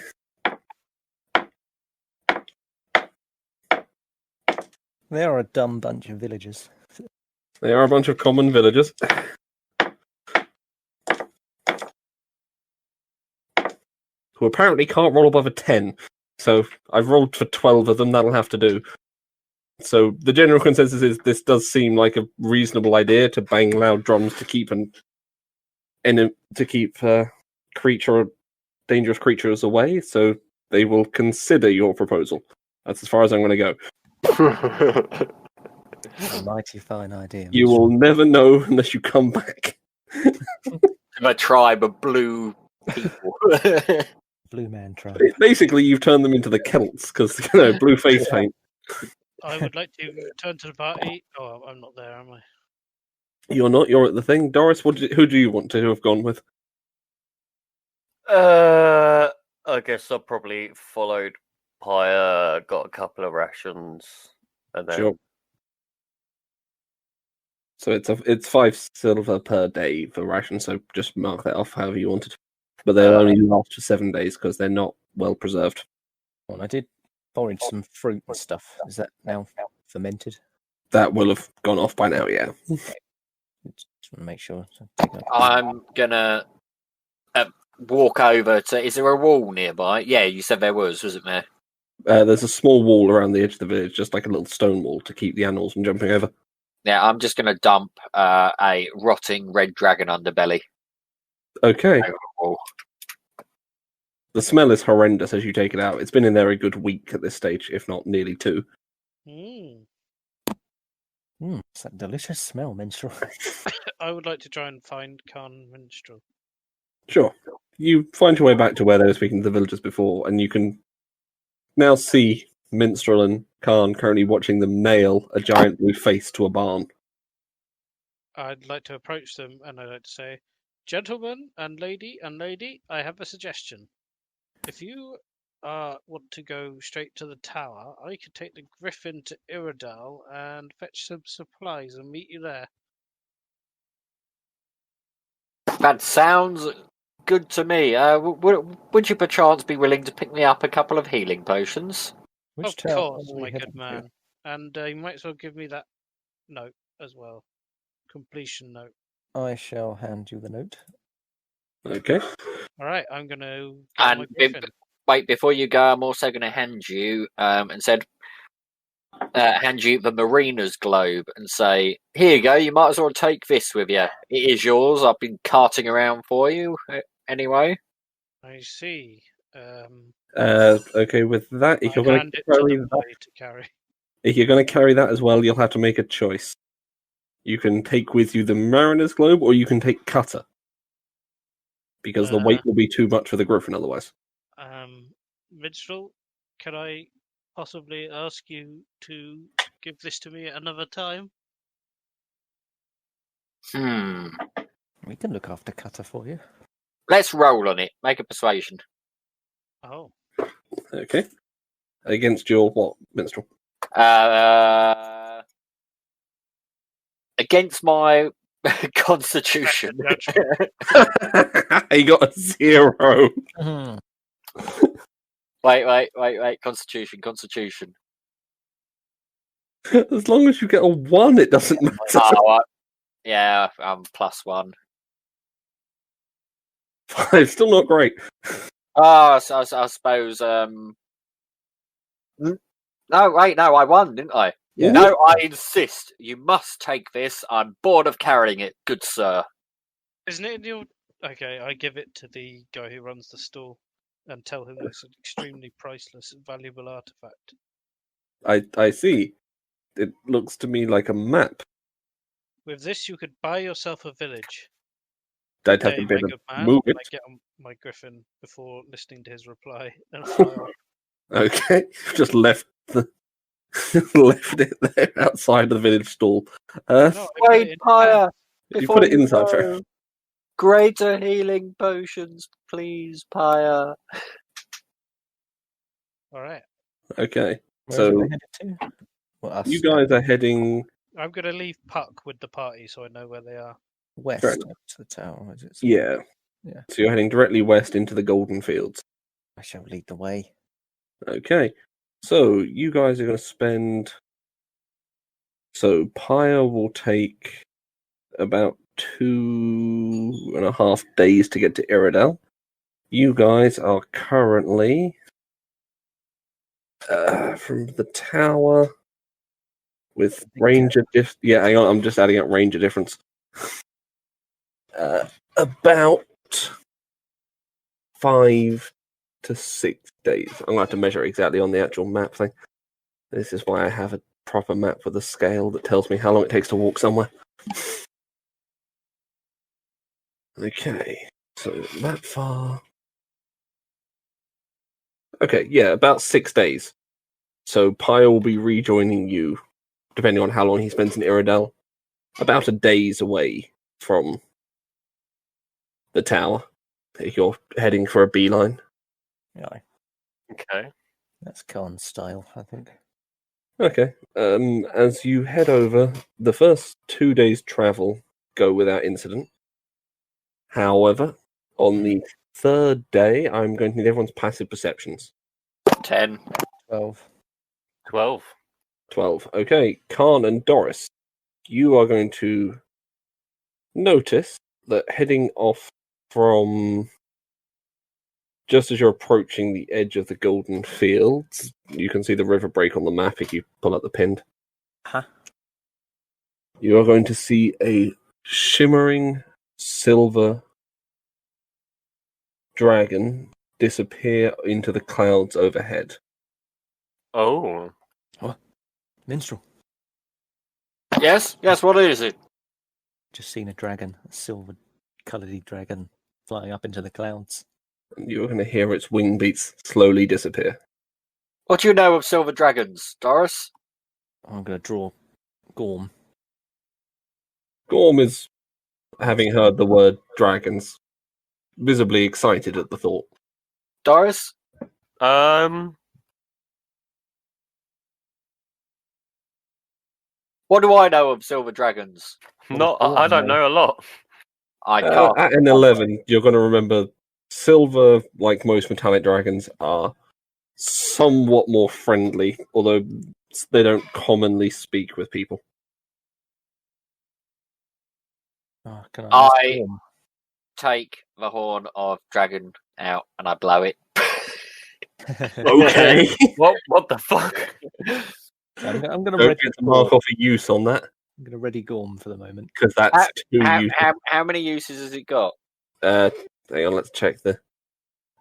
They are a dumb bunch of villagers. They are a bunch of common villagers. Who apparently can't roll above a 10. So I've rolled for 12 of them, that'll have to do. So the general consensus is this does seem like a reasonable idea to bang loud drums to keep dangerous creatures away, so they will consider your proposal. That's as far as I'm going to go. A mighty fine idea. You will never know unless you come back. A tribe of blue people. Blue man tribe. Basically, you've turned them into the Celts, because, blue face paint. I would like to return to the party. Oh, I'm not there, am I? You're not, you're at the thing. Doris, who do you want to have gone with? I guess I probably followed Pyre, got a couple of rations, and then Sure. So it's 5 silver per day for rations, so just mark that off however you wanted. But they'll only last for 7 days because they're not well preserved. Well, I did forage some fruit and stuff. Is that now fermented? That will have gone off by now, yeah. Just want to make sure. So take that. I'm gonna walk over to. Is there a wall nearby? Yeah, you said there wasn't there? There's a small wall around the edge of the village, just like a little stone wall to keep the animals from jumping over. Yeah, I'm just gonna dump a rotting red dragon underbelly Okay. over the wall. The smell is horrendous as you take it out. It's been in there a good week at this stage, if not nearly 2. It's that delicious smell, Minstrel. I would like to try and find Khan Minstrel. Sure. You find your way back to where they were speaking to the villagers before, and you can now see Minstrel and Khan currently watching them nail a giant blue face to a barn. I'd like to approach them and I'd like to say, gentlemen and lady, I have a suggestion. If you want to go straight to the tower, I could take the griffin to Iridal and fetch some supplies and meet you there. That sounds good to me. Would you perchance be willing to pick me up a couple of healing potions? Which Of tower course, are we my heading good to? man. And you might as well give me that note as well. Completion note. I shall hand you the note. Okay. All right, I'm going to get And my griffin. wait, before you go, I'm also going to hand you hand you the mariner's globe and say, "Here you go. You might as well take this with you. It is yours. I've been carting around for you anyway." I see. Okay, with that, if I you're going hand to it to carry the that, boy to carry. if you're going to carry that as well, you'll have to make a choice. You can take with you the mariner's globe, or you can take cutter, because the weight will be too much for the griffin otherwise. Minstrel, can I possibly ask you to give this to me at another time? We can look after Cutter for you. Let's roll on it. Make a persuasion. Oh, Okay. Against your what, minstrel? Against my constitution. He got a 0. Mhm. Wait. Constitution. As long as you get a 1, it doesn't matter. Oh, yeah, I'm +1. 5, still not great. Oh, so I suppose. No, wait, no, I won, didn't I? Yeah. No, I insist. You must take this. I'm bored of carrying it, good sir. isn't it in your... Okay, I give it to the guy who runs the store and tell him it's an extremely priceless and valuable artifact. I see. It looks to me like a map. With this, you could buy yourself a village. I'd have Hey, to be my able good to man, move and it. I get on my griffin before listening to his reply and fly off. Okay, just left left it there outside of the village stall. No, I put it Wait, in Pyre, You put it inside, fair. go. Greater healing potions, please, Pyre. All right, Okay, Where is it so we're headed to? Well, us you guys are heading. I'm going to leave Puck with the party so I know where they are. west Fair to the tower. Is it? Yeah. Yeah. So you're heading directly west into the Golden Fields. I shall lead the way. Okay. So you guys are going to spend. So Pyre will take about 2.5 days to get to Iredell. You guys are currently from the tower with ranger yeah, hang on, I'm just adding up ranger difference. About 5 to 6 days. I'm going to have to measure it exactly on the actual map thing. This is why I have a proper map with a scale that tells me how long it takes to walk somewhere. Okay, so that far. Okay, yeah, about 6 days. So Pyre will be rejoining you, depending on how long he spends in Iredell, about a day's away from the tower. If you're heading for a beeline. Yeah, Okay. that's Khan's style, I think. Okay. As you head over, the first 2 days' travel go without incident. However, on the third day, I'm going to need everyone's passive perceptions. 10. 12. 12. 12. Okay, Khan and Doris, you are going to notice that heading off from just as you're approaching the edge of the Golden Fields, you can see the river break on the map if you pull up the pin. Huh? You are going to see a shimmering silver dragon disappear into the clouds overhead. Oh. Minstrel. Yes, what is it? Just seen a dragon, a silver coloured dragon, flying up into the clouds. You're going to hear its wing beats slowly disappear. What do you know of silver dragons, Doris? I'm going to draw Gorm. Gorm is, having heard the word dragons, visibly excited at the thought. Doris? What do I know of silver dragons? Not. Well, I don't no. know a lot. I can't. At an 11, you're going to remember silver, like most metallic dragons, are somewhat more friendly, although they don't commonly speak with people. Oh, can I use I- form? Take the horn of dragon out and I blow it. Okay. What the fuck? I'm going to Don't ready get to mark Gorm. off a use on that, I'm going to ready Gorm for the moment. because that's two uses. How many uses has it got? Hang on, let's check the...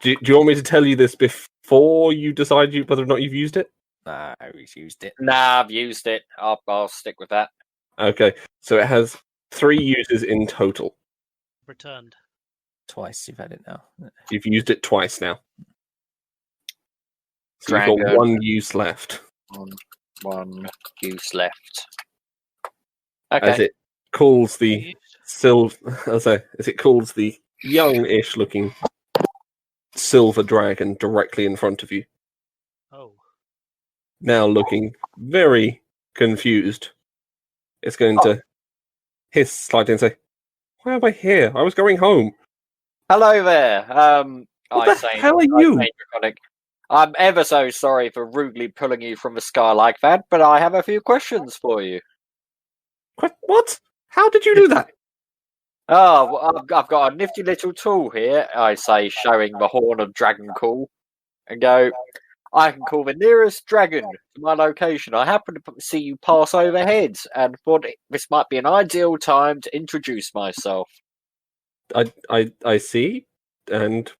Do you want me to tell you this before you decide whether or not you've used it? Nah, he's used it. Nah, I've used it. I'll stick with that. Okay, so it has 3 uses in total. Returned. Twice you've had it now. You've used it twice now. So you've Dragon. got 1 use left. One use left. As Okay. it calls the Used. as it calls the young-ish looking silver dragon directly in front of you, Oh. now looking very confused. It's going to hiss slightly and say, "Why am I here? I was going home." Hello there. What the hell are you? Draconic. I'm ever so sorry for rudely pulling you from the sky like that, but I have a few questions for you. What? How did you do that? Oh, well, I've got a nifty little tool here, I say, showing the horn of dragon call, and go, I can call the nearest dragon to my location. I happen to see you pass overhead, and thought this might be an ideal time to introduce myself. I see, and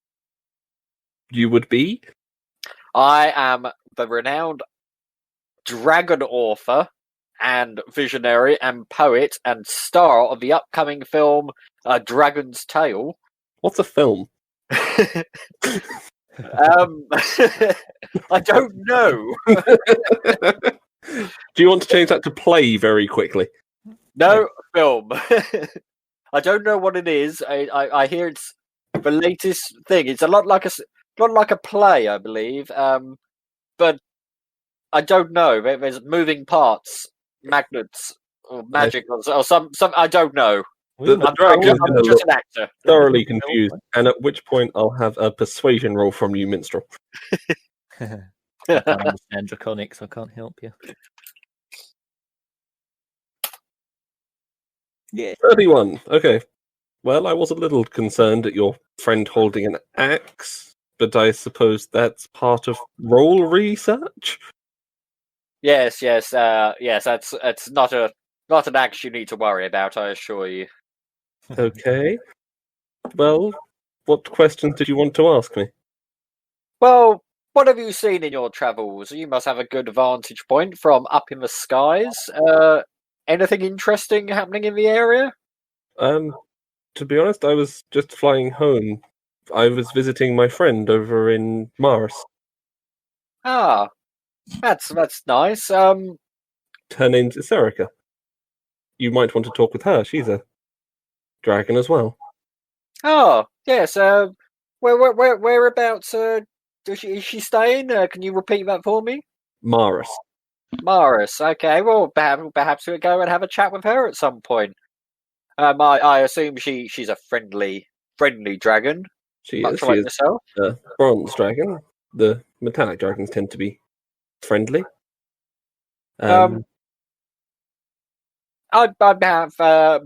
you would be. I am the renowned dragon author and visionary and poet and star of the upcoming film Dragon's Tale. What's a film? I don't know. Do you want to change that to play very quickly? No film. I don't know what it is. I hear it's the latest thing. It's a lot like a play, I believe. But I don't know. There's moving parts, magnets, or magic, or some. I don't know. The dragon is going to I'm just look an actor. thoroughly confused, and at which point I'll have a persuasion roll from you, minstrel. I can't understand Draconic, so I can't help you. Yeah. 31. Okay. Well, I was a little concerned at your friend holding an axe, but I suppose that's part of role research. Yes. That's not an act you need to worry about. I assure you. Okay. Well, what questions did you want to ask me? Well, what have you seen in your travels? You must have a good vantage point from up in the skies. Anything interesting happening in the area? To be honest, I was just flying home. I was visiting my friend over in Mars. Ah, that's nice. Her name's Iserica. You might want to talk with her. She's a dragon as well. Oh, yes. Whereabouts? Is she staying? Can you repeat that for me? Mars. Maris. Okay. Well, perhaps we'll go and have a chat with her at some point. I assume she's a friendly dragon, She much is. like She is yourself. a bronze dragon. The metallic dragons tend to be friendly. I have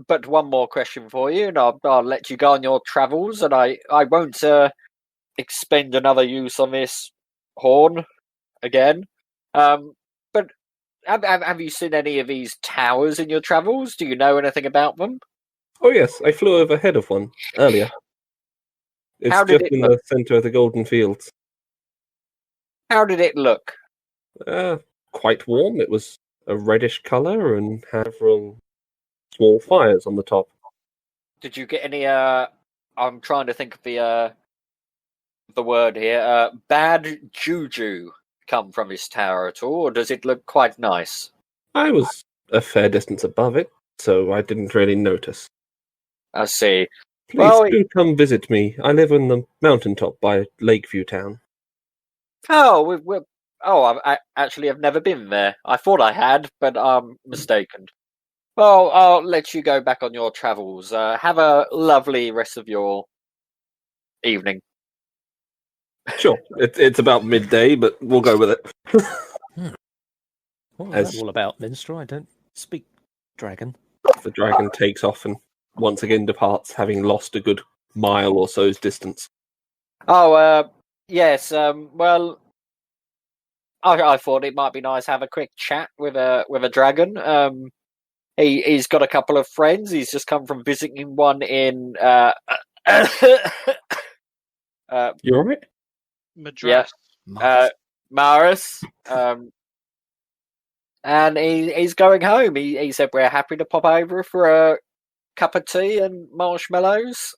but one more question for you, and I'll let you go on your travels, and I won't expend another use on this horn again. But have you seen any of these towers in your travels? Do you know anything about them? Oh yes, I flew overhead of one earlier. It's How did just it in look? the centre of the Golden Fields. How did it look? Quite warm. It was a reddish colour and had several small fires on the top. Did you get any? I'm trying to think of the word here. Bad juju come from this tower at all, or does it look quite nice? I was a fair distance above it, so I didn't really notice. I see. Please Well, do come visit me. I live on the mountaintop by Lakeview Town. Oh, I actually have never been there. I thought I had, but I'm mistaken. Well, I'll let you go back on your travels. Have a lovely rest of your evening. Sure, it's about midday, but we'll go with it. What was As- that all about, Minstrel? I don't speak dragon. The dragon takes off and once again departs, having lost a good mile or so's distance. Oh, yes. Well, I thought it might be nice to have a quick chat with a dragon. He's got a couple of friends. He's just come from visiting one in You alright? Madras. Maris. And he's going home. He said we're happy to pop over for a cup of tea and marshmallows.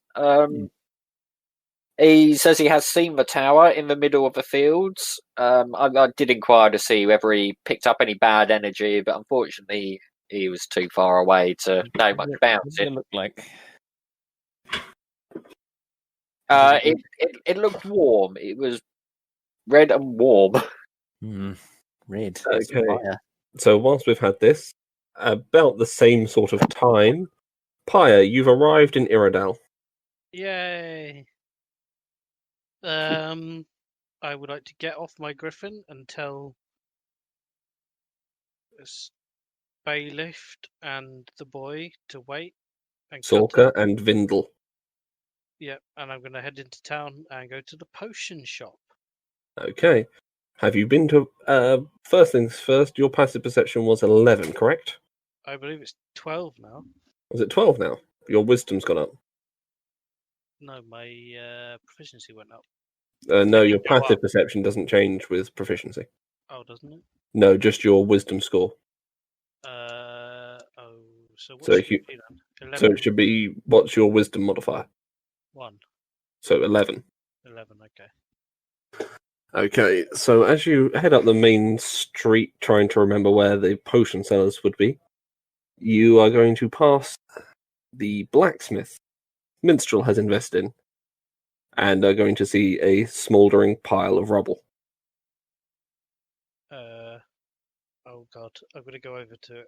He says he has seen the tower in the middle of the fields. I did inquire to see whether he picked up any bad energy, but unfortunately he was too far away to know much about What did it. it look like? It looked warm. It was red and warm. Red. Okay. Fire. So whilst we've had this, about the same sort of time, Pyre, you've arrived in Iredale. Yay! I would like to get off my griffin and tell this bailiff and the boy to wait. And cut Sorka and Vindel. Yep, and I'm going to head into town and go to the potion shop. Okay. Have you been to... first things first, your passive perception was 11, correct? I believe it's 12 now. Was it 12 now? Your wisdom's gone up. No, my proficiency went up. No, your go passive up. perception doesn't change with proficiency. Oh, doesn't it? No, just your wisdom score. So what's So it if you- be then? 11. So it should be, what's your wisdom modifier? 1. So 11. 11, okay. Okay, so as you head up the main street trying to remember where the potion sellers would be, you are going to pass the blacksmith Minstrel has invested in, and are going to see a smouldering pile of rubble. Oh god, I'm going to go over to it.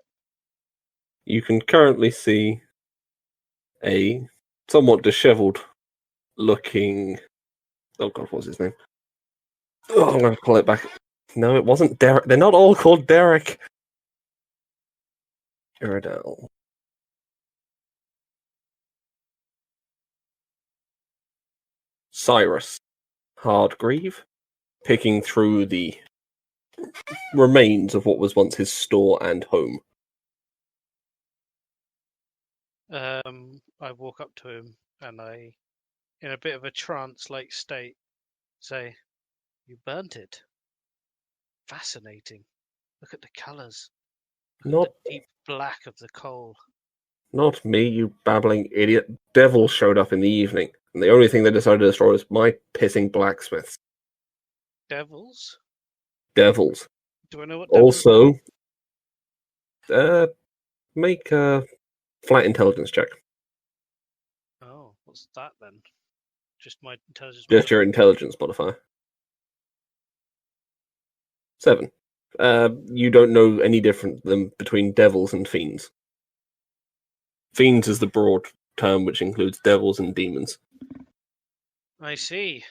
You can currently see a somewhat dishevelled looking... Oh god, what was his name? Oh, I'm going to pull it back. No, it wasn't Derek. They're not all called Derek. Iredale. Cyrus Hardgreave, picking through the remains of what was once his store and home. I walk up to him and I, in a bit of a trance-like state, say, "You burnt it. Fascinating. Look at the colours. Not The deep black of the coal." Not me, you babbling idiot. Devils showed up in the evening, and the only thing they decided to destroy was my pissing blacksmiths. Devils? Devils. Do I know what devils Also, make a flat intelligence check. are? Oh, what's that then? Just my intelligence. Just your intelligence modifier. 7. You don't know any different than between devils and fiends. Fiends is the broad term which includes devils and demons. I see.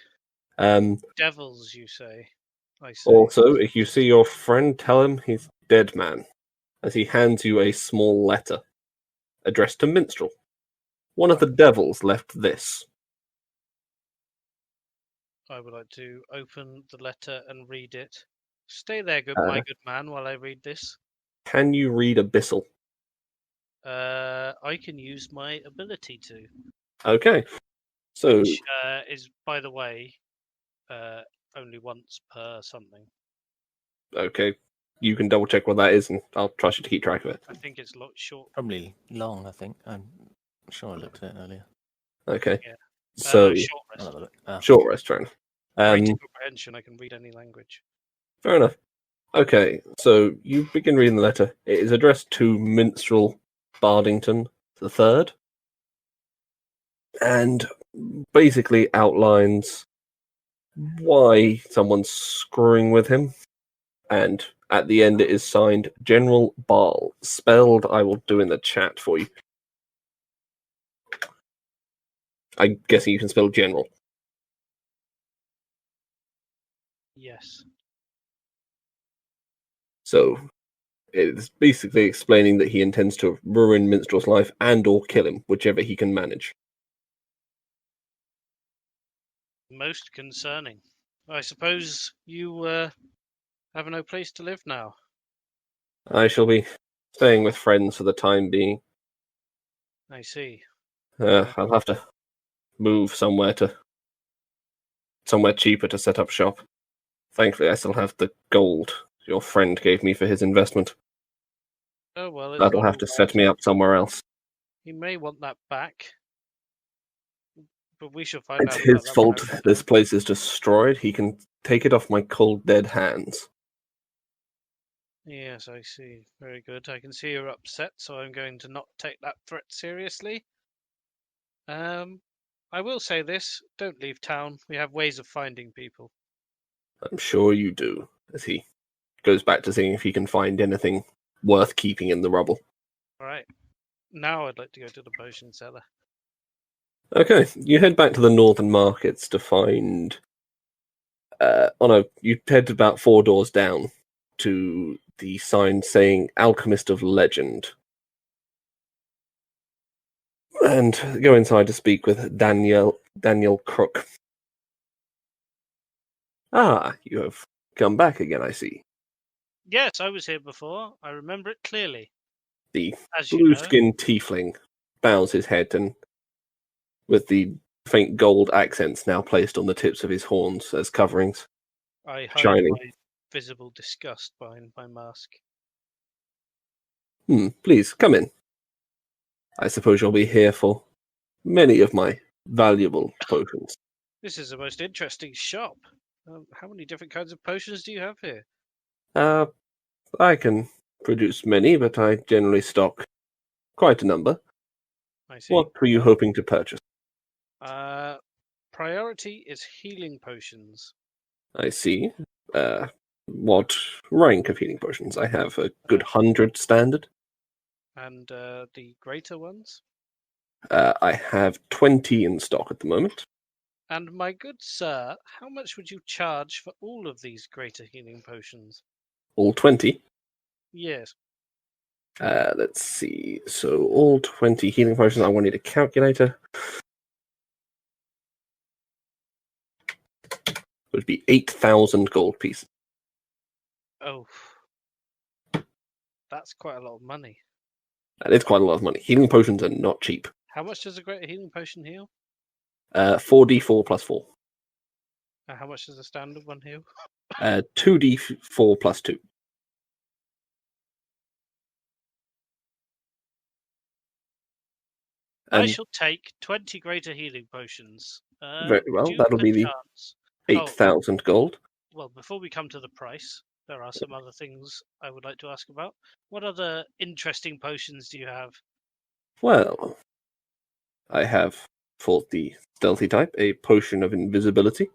Um, Devils, you say? I see. Also, if you see your friend, tell him he's dead man, as he hands you a small letter addressed to Minstrel. One of the devils left this. I would like to open the letter and read it. Stay there, my good man, while I read this. Can you read Abyssal? I can use my ability to. Okay. So, Which is, by the way, only once per something. okay. You can double check what that is, and I'll trust you to keep track of it. I think it's short. Probably long, I think. I'm sure I looked at it earlier. Okay. Yeah. So, Short I'll rest. have a look. Ah. short rest, fair enough. Rated comprehension, I can read any language. Fair enough. Okay, so you begin reading the letter. It is addressed to Minstrel Bardington III, and basically outlines why someone's screwing with him, and at the end it is signed General Ball. Spelled, I will do in the chat for you. I'm guessing you can spell general. Yes. So it's basically explaining that he intends to ruin Minstrel's life and or kill him, whichever he can manage. Most concerning. I suppose you have no place to live now. I shall be staying with friends for the time being. I see. I'll have to move somewhere cheaper to set up shop. Thankfully, I still have the gold your friend gave me for his investment. Oh well, it's That'll not have all to set bad. me up somewhere else. He may want that back, but we shall find It's out. his about that fault when I this return. place is destroyed. He can take it off my cold, dead hands. Yes, I see. Very good. I can see you're upset, so I'm going to not take that threat seriously. I will say this: don't leave town. We have ways of finding people. I'm sure you do, as he goes back to seeing if he can find anything worth keeping in the rubble. All right. Now I'd like to go to the potion cellar. Okay, you head back to the northern markets to find... you head about 4 doors down to the sign saying Alchemist of Legend. And go inside to speak with Daniel Crook. Ah, you have come back again, I see. Yes, I was here before. I remember it clearly. The As you know, blue-skinned tiefling bows his head and with the faint gold accents now placed on the tips of his horns as coverings. I hide shining. my visible disgust behind my mask. Please, come in. I suppose you'll be here for many of my valuable potions. This is the most interesting shop. How many different kinds of potions do you have here? I can produce many, but I generally stock quite a number. I see. What were you hoping to purchase? Priority is healing potions. I see. What rank of healing potions? I have a good 100 standard. And the greater ones? I have 20 in stock at the moment. And my good sir, how much would you charge for all of these greater healing potions? All 20? Yes. Let's see. So all 20 healing potions. I will need a calculator. Would be 8,000 gold pieces. Oh. That's quite a lot of money. That is quite a lot of money. Healing potions are not cheap. How much does a greater healing potion heal? 4d4 plus 4. How much does a standard one heal? 2d4 plus 2. I shall take 20 greater healing potions. Very well, do you that'll be the perchance- 8,000 gold. Well, before we come to the price, there are some other things I would like to ask about. What other interesting potions do you have? Well, I have, for the stealthy type, a potion of invisibility.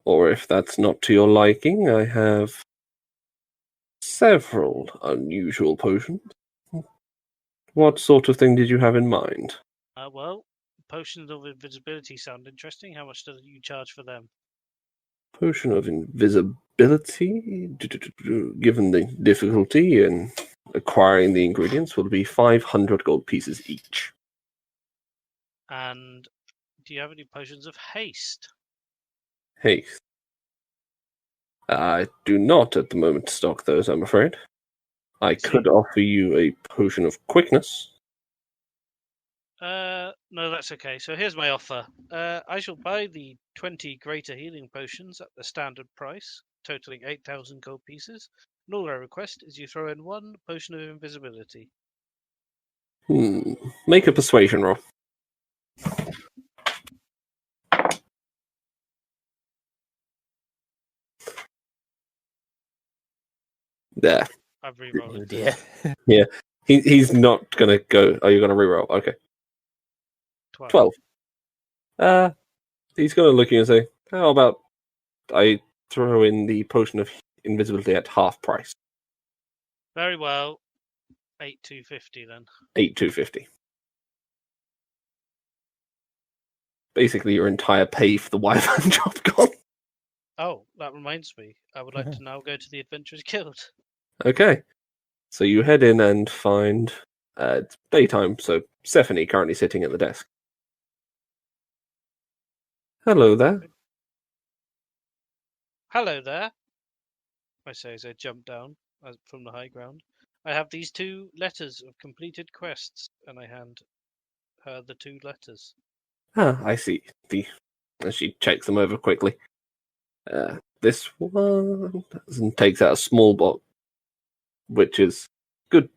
Or if that's not to your liking, I have several unusual potions. What sort of thing did you have in mind? Well, potions of invisibility sound interesting. How much do you charge for them? Potion of invisibility, given the difficulty in acquiring the ingredients, will be 500 gold pieces each. And do you have any potions of haste? Haste. I do not at the moment stock those, I'm afraid. I could offer you a potion of quickness. No, that's okay. So here's my offer. I shall buy the 20 greater healing potions at the standard price, totaling 8,000 gold pieces. And all I request is you throw in one potion of invisibility. Make a persuasion roll. There. I've rerolled Oh it. dear. He's not gonna go. Are you gonna reroll? Okay. 12. He's gonna look at you and say, "How about I throw in the potion of invisibility at half price. Very well. 8,250 then. 8,250. Basically, your entire pay for the Wyvern job gone. Oh, that reminds me. I would like to now go to the Adventurers Guild. Okay. So you head in and find it's daytime, so Stephanie currently sitting at the desk. Hello there. Hello there, I say as I jump down from the high ground. I have these 2 letters of completed quests, and I hand her the 2 letters. Ah, I see. As she checks them over quickly. This one and takes out a small box, which is good.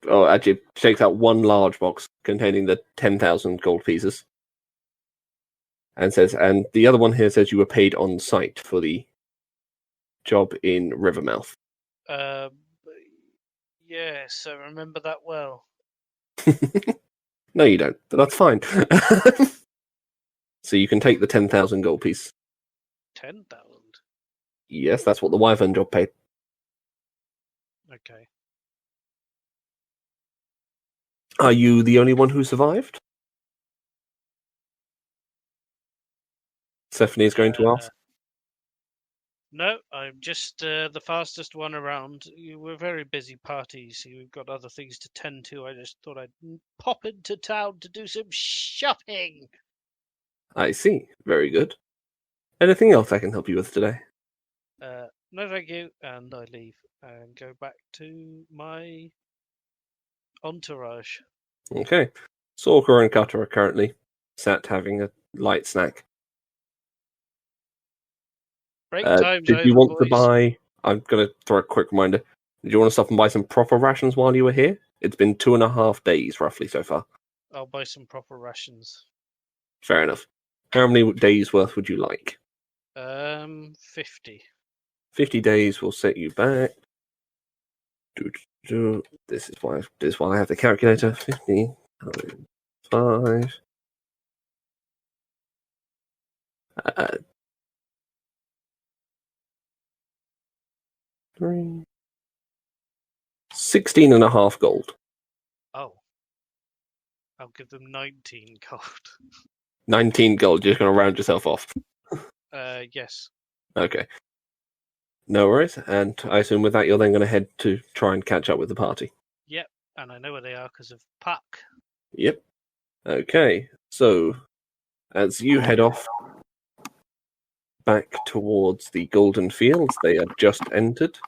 Oh, actually, takes out one large box containing the 10,000 gold pieces. And says, and the other one here says you were paid on site for the job in Rivermouth. Yes, I remember that well. No, you don't, but that's fine. So you can take the 10,000 gold piece. 10,000? Yes, that's what the Wyvern job paid. Okay. Are you the only one who survived? Stephanie is going to ask. No, I'm just the fastest one around. We're a very busy party, so we've got other things to tend to. I just thought I'd pop into town to do some shopping. I see. Very good. Anything else I can help you with today? No, thank you. And I leave and go back to my entourage. Okay. Sorka and Cutter are currently sat having a light snack. Break time's Did you over, want to boys. buy... I'm going to throw a quick reminder. Did you want to stop and buy some proper rations while you were here? It's been 2.5 days, roughly, so far. I'll buy some proper rations. Fair enough. How many days' worth would you like? 50. 50 days will set you back. This is why I have the calculator. 50 5. 3. 16.5 gold. Oh. I'll give them 19 gold. 19 gold. You're just going to round yourself off. Yes. Okay. No worries. And I assume with that, you're then going to head to try and catch up with the party. Yep. And I know where they are because of Puck. Yep. Okay. So, as you head off back towards the Golden Fields they have just entered,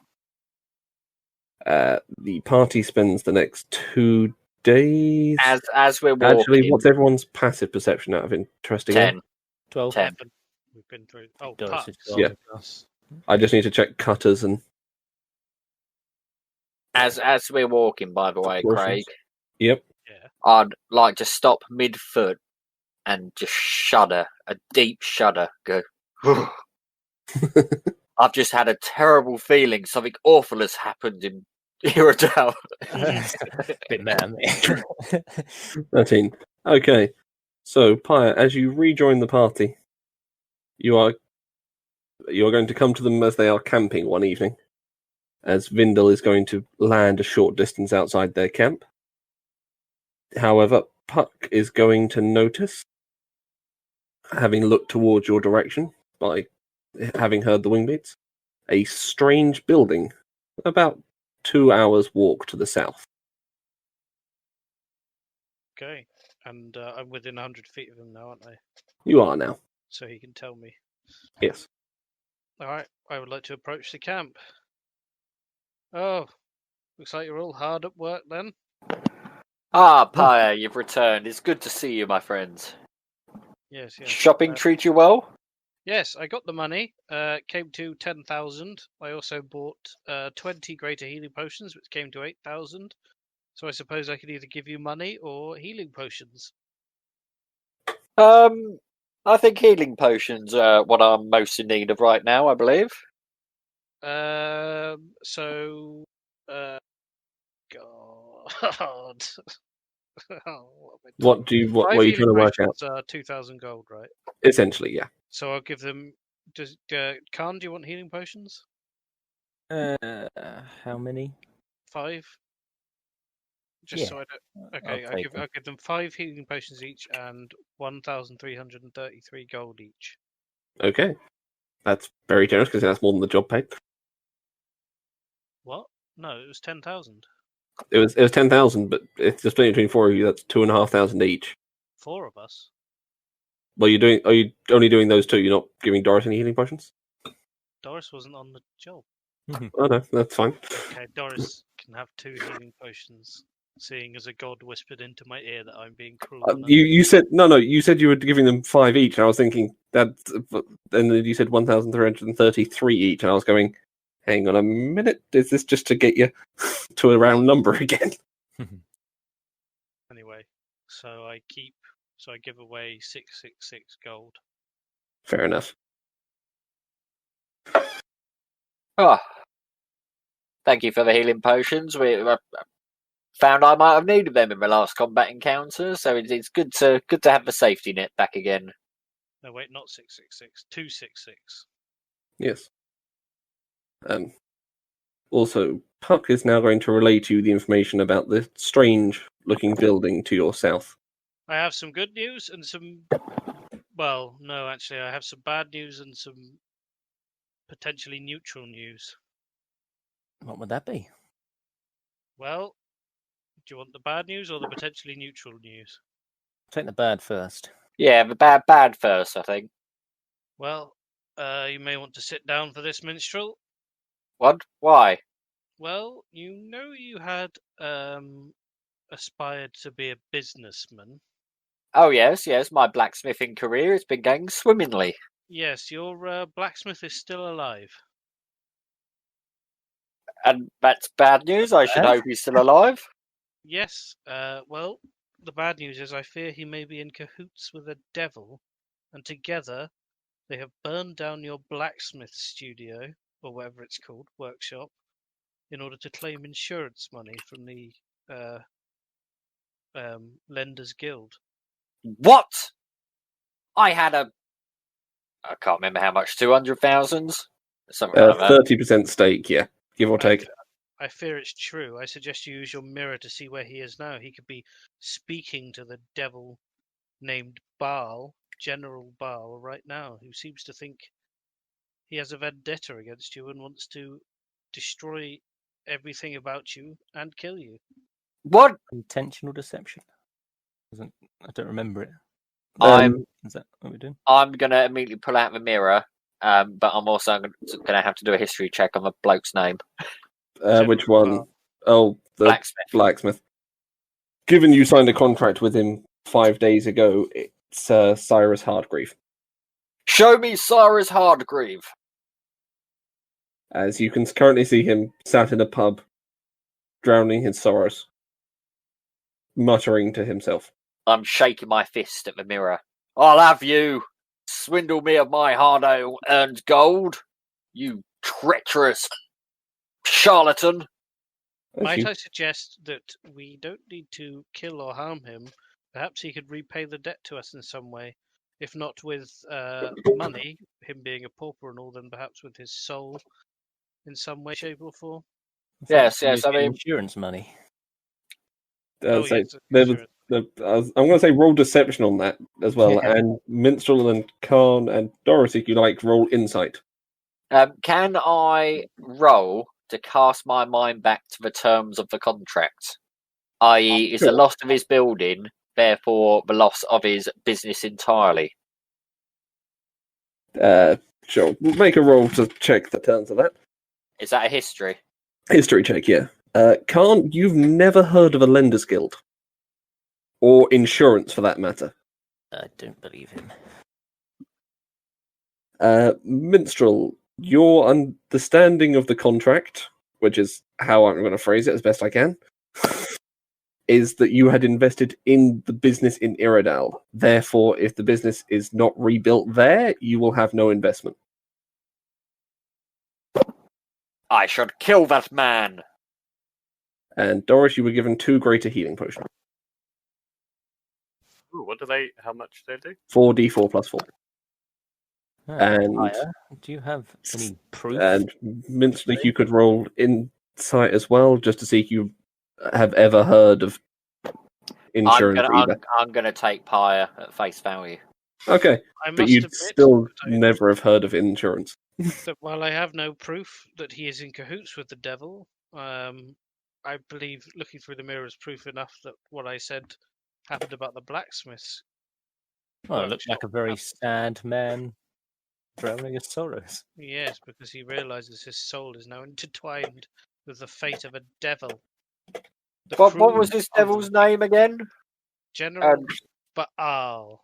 the party spends the next 2 days. As we're walking, Actually, what's everyone's passive perception out of interest again? 10. 12. 10. We've been through. Oh, Does Puck. it Yeah. plus? I just need to check Cutters and As we're walking, by the way, Craig, Yep. Yeah. I'd like to stop mid-foot and just shudder, a deep shudder. Go. I've just had a terrible feeling. Something awful has happened in Iridale. Bit meta, mate. 13. Okay. So, Pyre, as you rejoin the party, you are going to come to them as they are camping one evening, as Vindel is going to land a short distance outside their camp. However, Puck is going to notice, having looked towards your direction by having heard the wing beats, a strange building about 2 hours' walk to the south. Okay. And I'm within 100 feet of him now, aren't I? You are now. So he can tell me. Yes. Alright. I would like to approach the camp. Oh. Looks like you're all hard at work then. Ah, Pyre, you've returned. It's good to see you, my friends. Yes, yes. Shopping treat you well? Yes, I got the money. Came to 10,000. I also bought 20 greater healing potions, which came to 8,000. So I suppose I could either give you money or healing potions. I think healing potions are what I'm most in need of right now, I believe. So, God. What are you Five trying to healing work out? potions are 2,000 gold, right? Essentially, yeah. So I'll give them. Khan, do you want healing potions? How many? 5. Just Yeah, so I don't. I'll Okay, take them. I'll give them 5 healing potions each and 1,333 gold each. Okay. That's very generous because that's more than the job paid. What? No, it was 10,000. It was 10,000, but it's just between 4 of you. That's 2,500 each. 4 of us. Well, are you only doing those two? You're not giving Doris any healing potions? Doris wasn't on the job. Oh no, that's fine. Okay, Doris can have 2 healing potions, seeing as a god whispered into my ear that I'm being cruel. and You said no. You said you were giving them 5 each. And I was thinking that, and then you said 1,333 each, and I was going, hang on a minute, is this just to get you to a round number again? Anyway, so I give away 666 gold. Fair enough. Oh, thank you for the healing potions. We found I might have needed them in my last combat encounter, so it's good to have the safety net back again. No, wait, not 666, 266. Yes. Also, Puck is now going to relay to you the information about the strange-looking building to your south. I have some good news and some. Well, no, actually, I have some bad news and some potentially neutral news. What would that be? Well, do you want the bad news or the potentially neutral news? Take the bad first. Yeah, the bad first, I think. Well, you may want to sit down for this, minstrel. What? Why? Well, you had aspired to be a businessman. Oh yes, my blacksmithing career has been going swimmingly. Yes, your blacksmith is still alive. And that's bad news. I should hope he's still alive. Yes, well, the bad news is I fear he may be in cahoots with a devil, and together they have burned down your blacksmith studio, or whatever it's called, workshop, in order to claim insurance money from the Lenders Guild. What? I can't remember how much, 200,000? Something like that. 30% stake, yeah, give or take. I fear it's true. I suggest you use your mirror to see where he is now. He could be speaking to the devil named Baal, General Baal, right now, who seems to think he has a vendetta against you and wants to destroy everything about you and kill you. What? Intentional deception. I don't remember it. Is that what we're doing? I'm gonna immediately pull out the mirror, but I'm also gonna have to do a history check on the bloke's name. Which one? Oh, the blacksmith. Given you signed a contract with him 5 days ago, it's Cyrus Hardgreave. Show me Cyrus Hardgreave. As you can currently see him sat in a pub, drowning his sorrows, muttering to himself. I'm shaking my fist at the mirror. I'll have you! Swindle me of my hard-earned gold, you treacherous charlatan! Might I suggest that we don't need to kill or harm him? Perhaps he could repay the debt to us in some way. If not with money, him being a pauper and all, then perhaps with his soul in some way, shape or form. Yes, I mean... insurance money. I'm going to say roll deception on that as well, yeah. And Minstrel and Khan and Doris, if you like, roll insight. Can I roll to cast my mind back to the terms of the contract? I.e., is the loss of his building, therefore the loss of his business entirely? Sure. We'll make a roll to check the terms of that. Is that a history? History check, yeah. Khan, you've never heard of a Lenders Guild. Or insurance, for that matter. I don't believe him. Minstrel, your understanding of the contract, which is how I'm going to phrase it as best I can, is that you had invested in the business in Iredal. Therefore, if the business is not rebuilt there, you will have no investment. I should kill that man! And Doris, you were given 2 greater healing potions. Ooh, how much do they do? 4d4 plus 4. And- Pyre, do you have any proof? And Minster, you could roll insight as well, just to see if you have ever heard of insurance. I'm gonna take Pyre at face value. Okay, I but must you'd admit still that never have heard of insurance. that while I have no proof that he is in cahoots with the devil, I believe looking through the mirror is proof enough that what I said happened about the blacksmiths. Well, it looked like a workshop very happened. sad man drowning his sorrows. Yes, because he realizes his soul is now intertwined with the fate of a devil. The What cruel was this father, devil's name again? General Baal.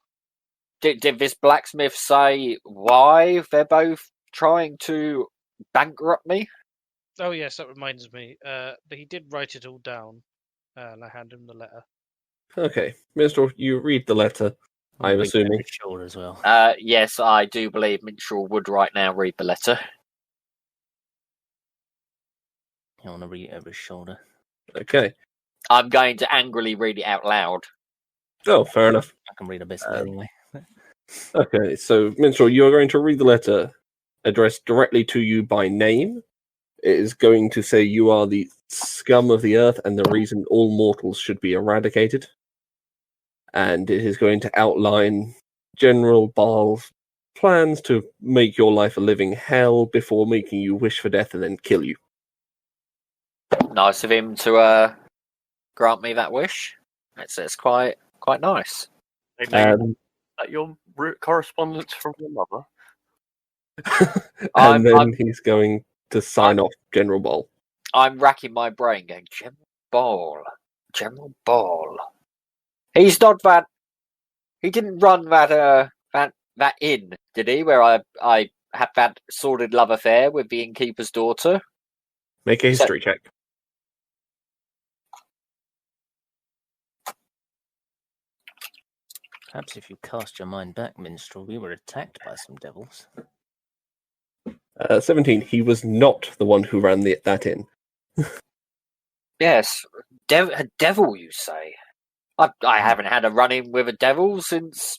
Did this blacksmith say why they're both trying to bankrupt me? Oh yes, that reminds me. He did write it all down, and I handed him the letter. Okay, Minstrel, you read the letter. I'm Read assuming. every shoulder as well. Yes, I do believe Minstrel would right now read the letter. I want to read it over his shoulder. Okay. I'm going to angrily read it out loud. Oh, fair enough. I can read a bit of it anyway. Okay, so Minstrel, you are going to read the letter addressed directly to you by name. It is going to say you are the scum of the earth and the reason all mortals should be eradicated. And it is going to outline General Baal's plans to make your life a living hell before making you wish for death and then kill you. Nice of him to grant me that wish. It's quite nice. Hey, mate, And, is that your root correspondence from your mother? I'm- he's going to sign off General Baal. I'm racking my brain, going General Ball. He's not that. He didn't run that inn, did he? Where I had that sordid love affair with the innkeeper's daughter. Make a history check. Perhaps if you cast your mind back, Minstrel, we were attacked by some devils. 17. He was not the one who ran that inn. Yes, a devil, you say? I haven't had a run-in with a devil since.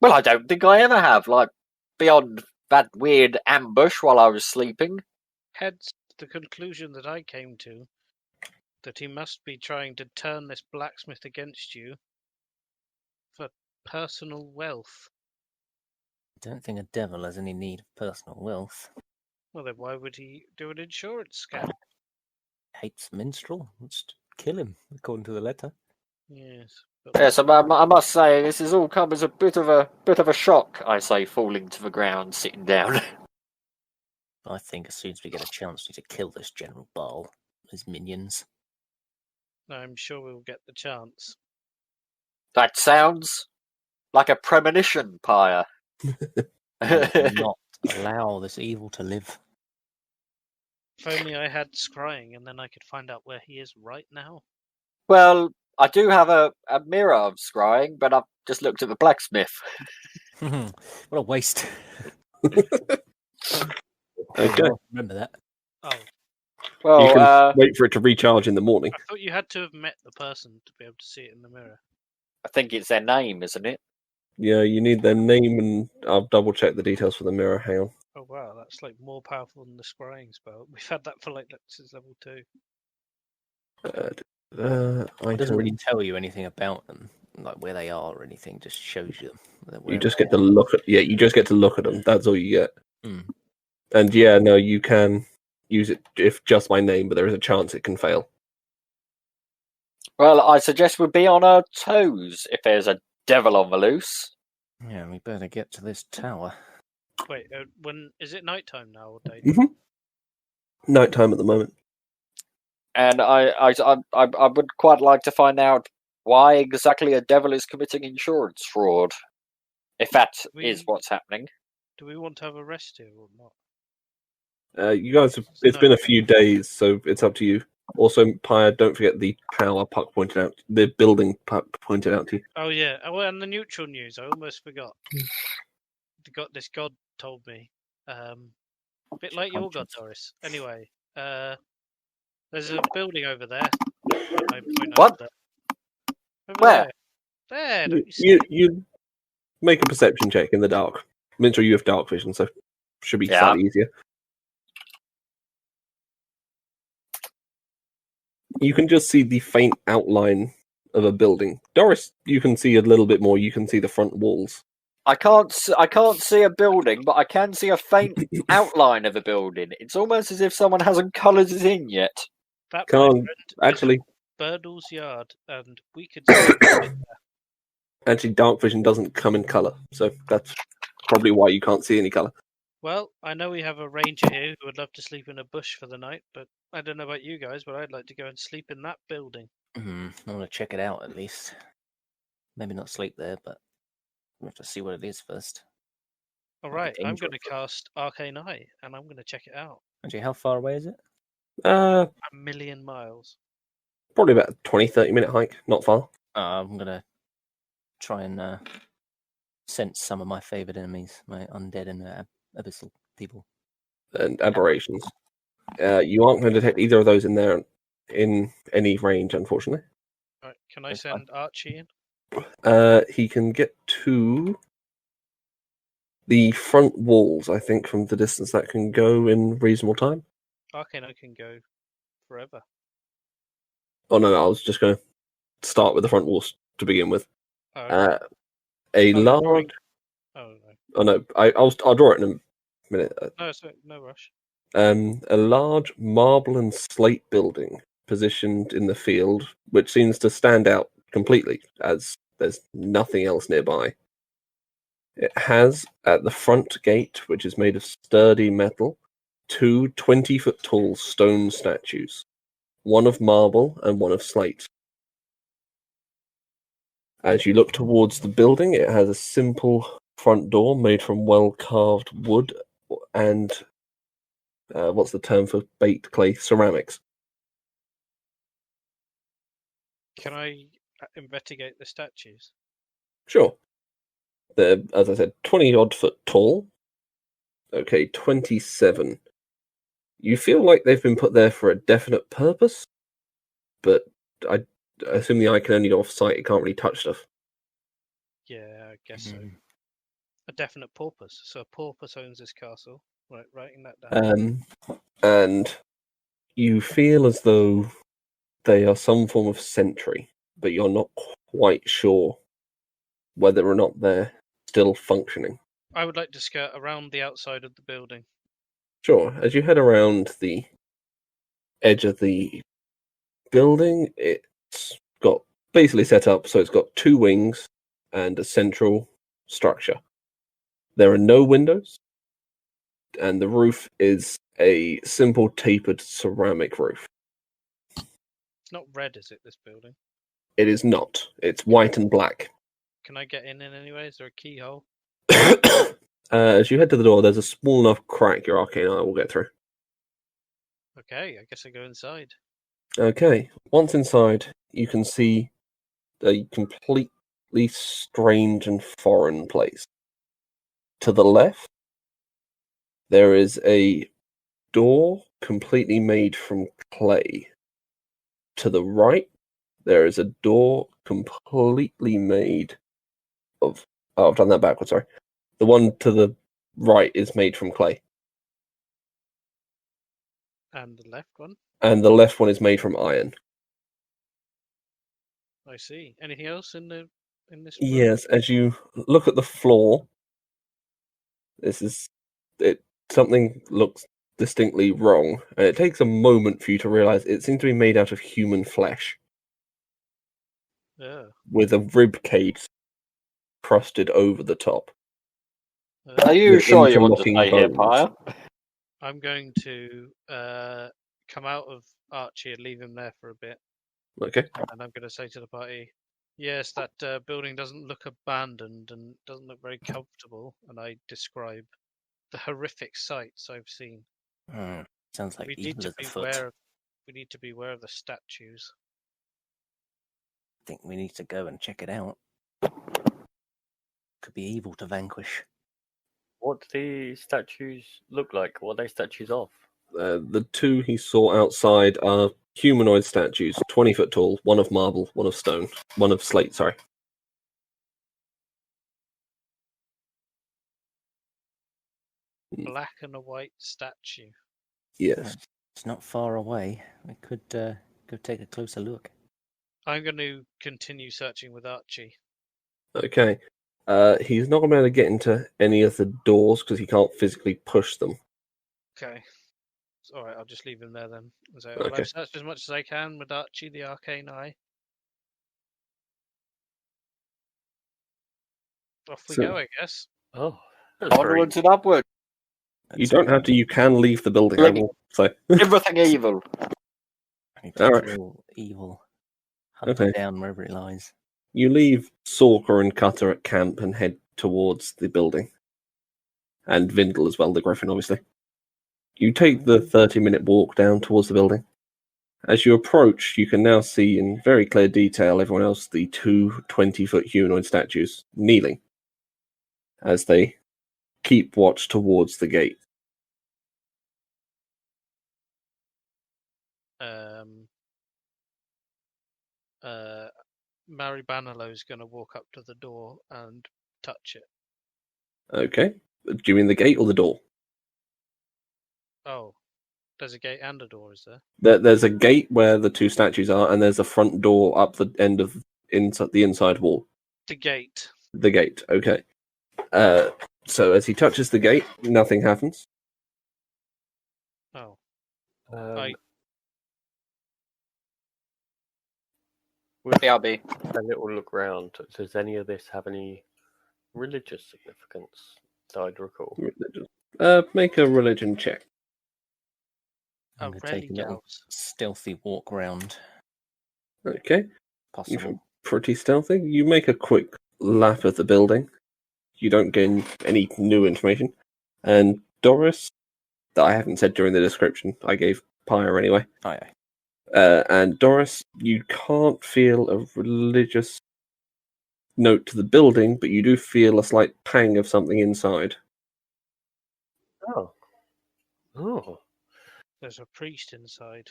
Well, I don't think I ever have. Like beyond that weird ambush while I was sleeping. Hence the conclusion that I came to, that he must be trying to turn this blacksmith against you for personal wealth. I don't think a devil has any need of personal wealth. Well, then why would he do an insurance scam? Hates Minstrel. Let's kill him, according to the letter. Yes. But Yes, I must say this has all come as a bit of a shock. I say, falling to the ground, sitting down. I think as soon as we get a chance, we need to kill this General Baal, his minions. I'm sure we'll get the chance. That sounds like a premonition, Pyre. I will not allow this evil to live. If only I had scrying, and then I could find out where he is right now. Well, I do have a mirror of scrying, but I've just looked at the blacksmith. What a waste. Okay. Remember that. Oh, Well, You can wait for it to recharge in the morning. I thought you had to have met the person to be able to see it in the mirror. I think it's their name, isn't it? Yeah, you need their name, and I'll double check the details for the mirror. Hang on. Oh wow, that's like more powerful than the scrying spell. We've had that for like since level 2. It doesn't really Items. tell you anything about them, like where they are or anything. Just shows you them. You just get to look at. Yeah, you just get to look at them. That's all you get. Mm. And yeah, no, you can use it if just by name, but there is a chance it can fail. Well, I suggest we be on our toes if there's a devil on the loose. Yeah, we better get to this tower. Wait, when is it nighttime now or day? Nighttime at the moment. And I would quite like to find out why exactly a devil is committing insurance fraud, if that is what's happening. Do we want to have a rest here or not? You guys, it's been a few days, so it's up to you. Also, Pyre, don't forget the power Puck pointed out, the building Puck pointed out to you. Oh yeah, oh, and the neutral news. I almost forgot. This god told me. A bit like your god, Doris. Anyway, there's a building over there. I point What? out there. Over Where? There. Don't you see? You make a perception check in the dark. Minstrel, you have dark vision, so should be Yeah. slightly easier. You can just see the faint outline of a building. Doris, you can see a little bit more. You can see the front walls. I can't see a building, but I can see a faint outline of a building. It's almost as if someone hasn't coloured it in yet. That, Come my on, friend, actually, is Birdle's yard, and we could see it. actually, dark vision doesn't come in color, so that's probably why you can't see any color. Well, I know we have a ranger here who would love to sleep in a bush for the night, but I don't know about you guys, but I'd like to go and sleep in that building. I want to check it out at least. Maybe not sleep there, but we have to see what it is first. All Might right, be I'm going to dangerous. cast Arcane Eye, and I'm going to check it out. Actually, how far away is it? A million miles. Probably about a 20-30 minute hike, not far. I'm going to try and sense some of my favoured enemies, my undead and abyssal people. And aberrations. You aren't going to detect either of those in there in any range, unfortunately. All right, can I That's fine. send Archie in? He can get to the front walls, I think, from the distance that can go in reasonable time. Arcane Eye can go forever. Oh, no, I was just going to start with the front walls to begin with. Oh, A you're large... drawing- oh no. Oh, no, I'll draw it in a minute. No, no rush. A large marble and slate building positioned in the field, which seems to stand out completely as there's nothing else nearby. It has at the front gate, which is made of sturdy metal, 2 20-foot tall stone statues, one of marble and one of slate. As you look towards the building, it has a simple front door made from well-carved wood and what's the term for baked clay? Ceramics. Can I investigate the statues? Sure. They're, as I said, 20-odd foot tall. Okay, 27. You feel like they've been put there for a definite purpose, but I assume the eye can only go off-site. It can't really touch stuff. Yeah, I guess so. Mm. A definite porpoise. So a porpoise owns this castle. Right, writing that down. And you feel as though they are some form of sentry, but you're not quite sure whether or not they're still functioning. I would like to skirt around the outside of the building. Sure. As you head around the edge of the building, it's got basically set up so it's got 2 wings and a central structure. There are no windows, and the roof is a simple tapered ceramic roof. It's not red, is it, this building? It is not. It's white and black. Can I get in any way? Is there a keyhole? As you head to the door, there's a small enough crack your arcane eye will get through. Okay, I guess I go inside. Okay, once inside, you can see a completely strange and foreign place. To the left, there is a door completely made from clay. To the right, there is a door completely made of... Oh, I've done that backwards, sorry. The one to the right is made from clay. And the left one? And the left one is made from iron. I see. Anything else in this room? Yes, as you look at the floor, something looks distinctly wrong, and it takes a moment for you to realize it seems to be made out of human flesh, Yeah. with a rib cage crusted over the top. Are you With sure you want to interlocking stay here, bones. Pyre? I'm going to come out of Archie and leave him there for a bit. Okay. And I'm going to say to the party, yes, that building doesn't look abandoned and doesn't look very comfortable. And I describe the horrific sights I've seen. Sounds like We need evil to at the be foot. we need to be aware of the statues. I think we need to go and check it out. Could be evil to vanquish. What do the statues look like? What are they statues of? The 2 he saw outside are humanoid statues, 20 foot tall, one of marble, one of stone, one of slate, sorry. black and a white statue. Yes. It's not far away. We could go take a closer look. I'm going to continue searching with Archie. Okay. He's not going to be able to get into any of the doors because he can't physically push them. Okay. All right, I'll just leave him there then. So Okay. I've searched as much as I can with Archie, the arcane eye. Off we So- go, I guess. Oh, that's very... Onwards and upwards. You don't have to. You can leave the building. I will say. Everything evil. I need to Alright. kill evil. Hunt Okay. it down wherever it lies. You leave Sorka and Cutter at camp and head towards the building. And Vindel as well, the Griffin, obviously. You take the 30-minute walk down towards the building. As you approach, you can now see in very clear detail everyone else, the two 20-foot humanoid statues, kneeling as they keep watch towards the gate. Mary Banelow's going to walk up to the door and touch it. Okay. Do you mean the gate or the door? Oh, there's a gate and a door, is there? There's a gate where the two statues are, and there's a front door up the end of the inside wall. The gate. The gate, okay. So as he touches the gate, nothing happens. Oh, With BRB. a little look round, does any of this have any religious significance that I'd recall? Make a religion check. I'm going to take a little stealthy walk round. Okay. Possible. Pretty stealthy. You make a quick lap of the building. You don't gain any new information. And Doris, that I haven't said during the description, I gave Pyre anyway. Aye. And Doris, you can't feel a religious note to the building, but you do feel a slight pang of something inside. Oh. Oh. there's a priest inside.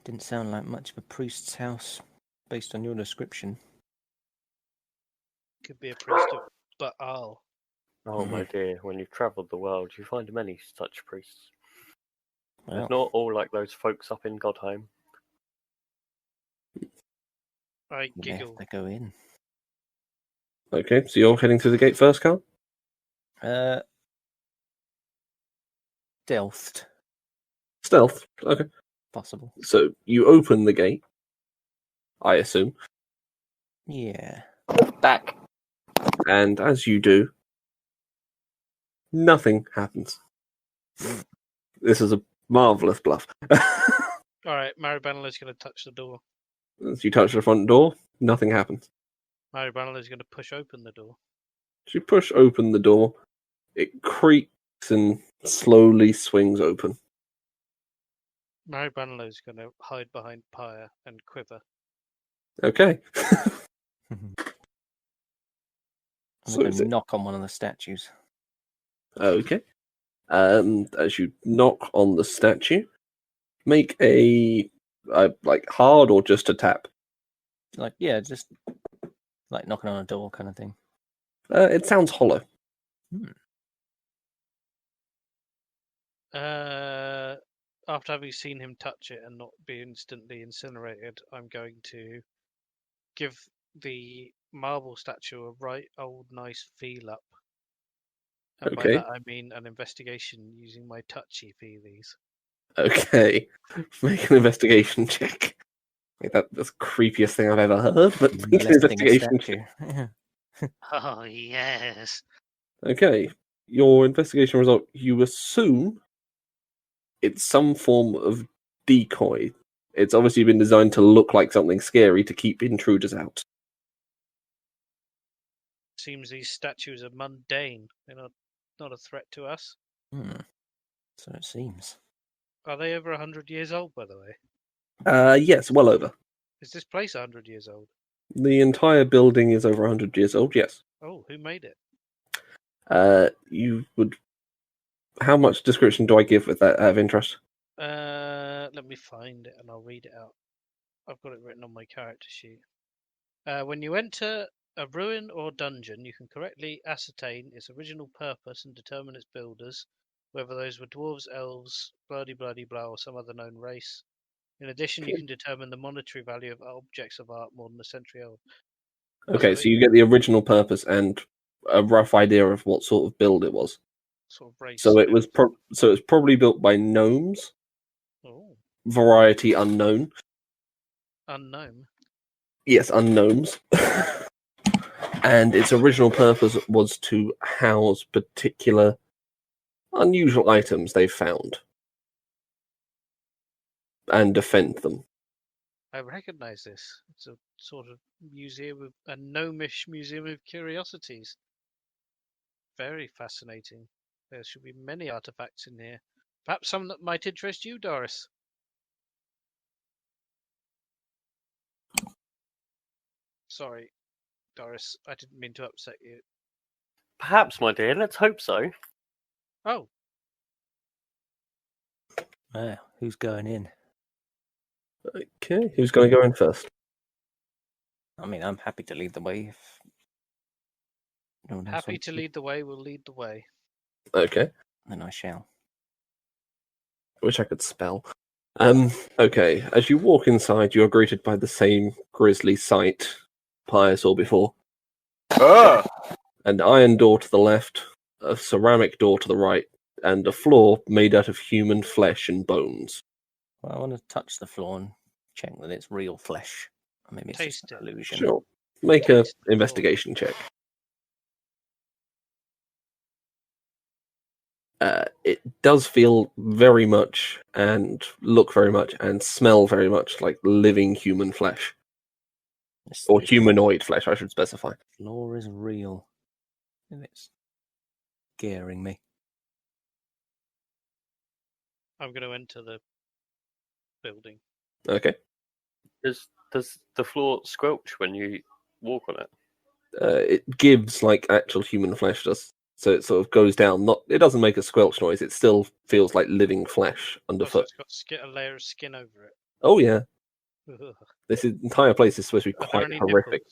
Didn't sound like much of a priest's house, based on your description. Could be a priest of Baal. Oh, my dear, when you've travelled the world, you find many such priests. Well, They're not all like those folks up in Godheim. I you may have giggle. to go in. Okay, so you're heading through the gate first, Carl? Delft, Stealth. Okay. possible. So you open the gate, I assume, Yeah. Back. and as you do, nothing happens. This is a marvellous bluff. All right, Mary Banelow's going to touch the door. As you touch the front door, nothing happens. Mary Banelow's going to push open the door. As you push open the door, it creaks and slowly swings open. Mary Banelow's going to hide behind Pyre and quiver. Okay. I'm So going is to it- knock on one of the statues. Okay. As you knock on the statue, make a like hard or just a tap. Like, yeah, just like knocking on a door kind of thing. It sounds hollow. After having seen him touch it and not be instantly incinerated, I'm going to give the marble statue a right old nice feel up. And Okay. by that I mean an investigation using my touchy feelies. Okay. Make an investigation check. That's the creepiest thing I've ever heard, but make an Molesting a investigation check. statue. Oh yes. Okay. Your investigation result, you assume it's some form of decoy. It's obviously been designed to look like something scary to keep intruders out. Seems these statues are mundane. They're not a threat to us. So it seems. Are they over 100 years old, by the way? Yes, well over. Is this place 100 years old? The entire building is over 100 years old, yes. Oh, who made it? You would... How much description do I give with that out of interest? Let me find it and I'll read it out. I've got it written on my character sheet. When you enter A ruin or dungeon, you can correctly ascertain its original purpose and determine its builders, whether those were dwarves, elves, blah, or some other known race. In addition, you can determine the monetary value of objects of art more than a century old. Okay, So so you get the original purpose and a rough idea of what sort of build it was. Sort of race. So it was probably built by gnomes, Oh, variety unknown. unknown. Yes, unknowns. And its original purpose was to house particular unusual items they found and defend them. I recognise this. It's a sort of a gnomish museum of curiosities. Very fascinating. There should be many artifacts in here. Perhaps some that might interest you, Doris. Sorry, Doris. I didn't mean to upset you. Perhaps, my dear. Let's hope so. Oh, Who's going in? Okay, who's going to go in first? I mean, I'm happy to lead the way. If no one else happy wants to lead the way. We'll lead the way. Okay, then I shall. I wish I could spell. Okay, as you walk inside, you are greeted by the same grisly sight Pyre saw before. An iron door to the left, a ceramic door to the right, and a floor made out of human flesh and bones. Well, I want to touch the floor and check that it's real flesh. Or maybe it's Taste just an it. illusion. Sure. Make a Taste the floor. investigation check. It does feel very much and look very much and smell very much like living human flesh. Or The humanoid flesh, I should specify. floor is real. And it's scaring me. I'm going to enter the building. Okay. Does the floor squelch when you walk on it? It gives like actual human flesh does. So it sort of goes down. It doesn't make a squelch noise. It still feels like living flesh Also, underfoot. it's got a layer of skin over it. Oh yeah, Ugh. this entire place is supposed to be Are there quite any horrific.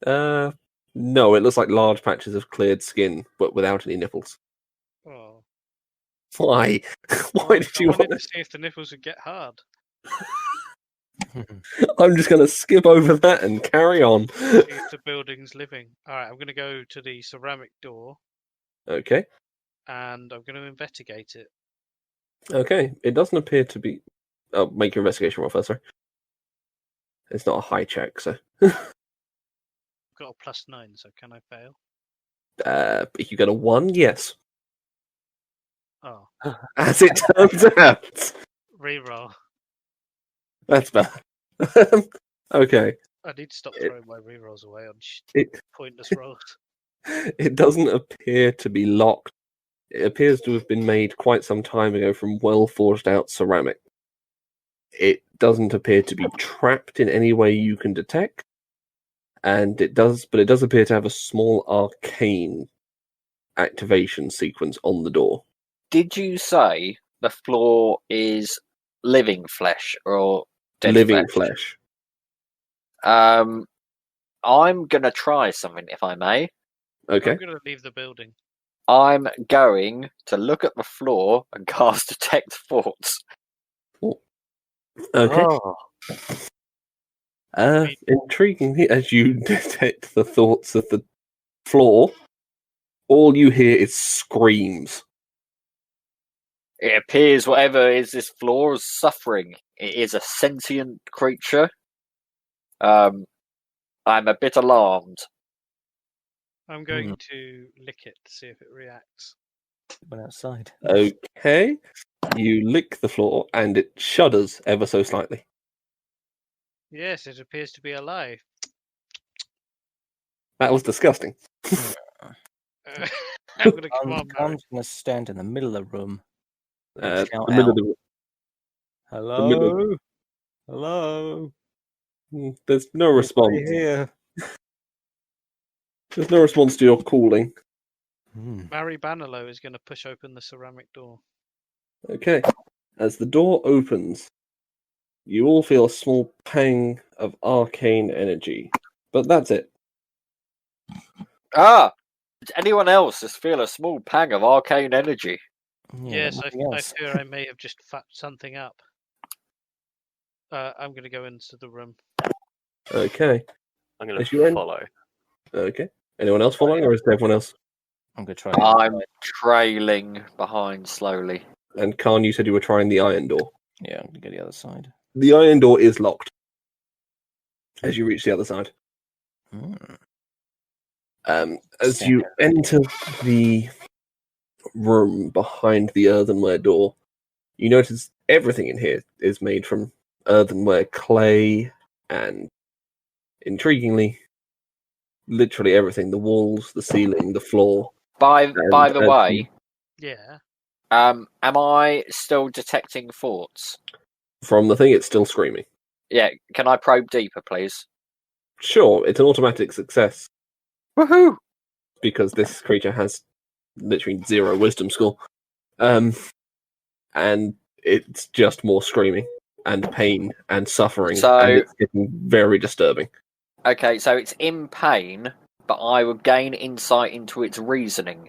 nipples? No, it looks like large patches of cleared skin, but without any nipples. Oh. Why? Why did I you wanted want to see if the nipples would get hard. I'm just going to skip over that and carry on. See if the building's living. All right, I'm going to go to the ceramic door Okay. and I'm going to investigate it. Okay. It doesn't appear to be. Oh, make your investigation roll first, sorry. It's not a high check, so. I've got a +9, so can I fail? If you get a 1, yes. Oh, As it turns out. reroll. That's bad. Okay. I need to stop It- throwing my rerolls away on It pointless rolls. it doesn't appear to be locked. It appears to have been made quite some time ago from well forged out ceramic. It doesn't appear to be trapped in any way you can detect. And it does appear to have a small arcane activation sequence on the door. Did you say the floor is living flesh or dead Living flesh. I'm gonna try something, if I may. Okay. I'm going to leave the building. I'm going to look at the floor and cast Detect Thoughts. Okay. Oh. Intriguingly, as you detect the thoughts of the floor, all you hear is screams. It appears whatever is this floor is suffering. It is a sentient creature. I'm a bit alarmed. I'm going to lick it to see if it reacts. Went outside. Okay. You lick the floor and it shudders ever so slightly. Yes, it appears to be alive. That was disgusting. I'm going to come on, Barry. I'm going to stand in the middle of the room. and The shout middle out, of the- Hello? middle- Hello? There's no response. Anybody here? There's no response to your calling. Barry Bannerlow is going to push open the ceramic door. Okay. As the door opens, you all feel a small pang of arcane energy. But that's it. Ah! Did anyone else just feel a small pang of arcane energy? Yes, nothing I else. fear I may have just fucked something up. I'm going to go into the room. Okay. I'm going As to you end- follow. Okay. Anyone else following, or is it everyone else? I'm going to try. and- I'm trailing behind slowly. And Khan, you said you were trying the iron door. Yeah, I'm going to go the other side. The iron door is locked as you reach the other side. Hmm. As you enter the room behind the earthenware door, you notice everything in here is made from earthenware clay and, intriguingly, literally everything. The walls, the ceiling, the floor. By And the as way, Yeah. am I still detecting thoughts? From the thing, it's still screaming. Yeah, can I probe deeper, please? Sure, it's an automatic success Woohoo! because this creature has literally 0 wisdom score. And it's just more screaming and pain and suffering, So- and it's getting very disturbing. Okay, so it's in pain, but I would gain insight into its reasoning.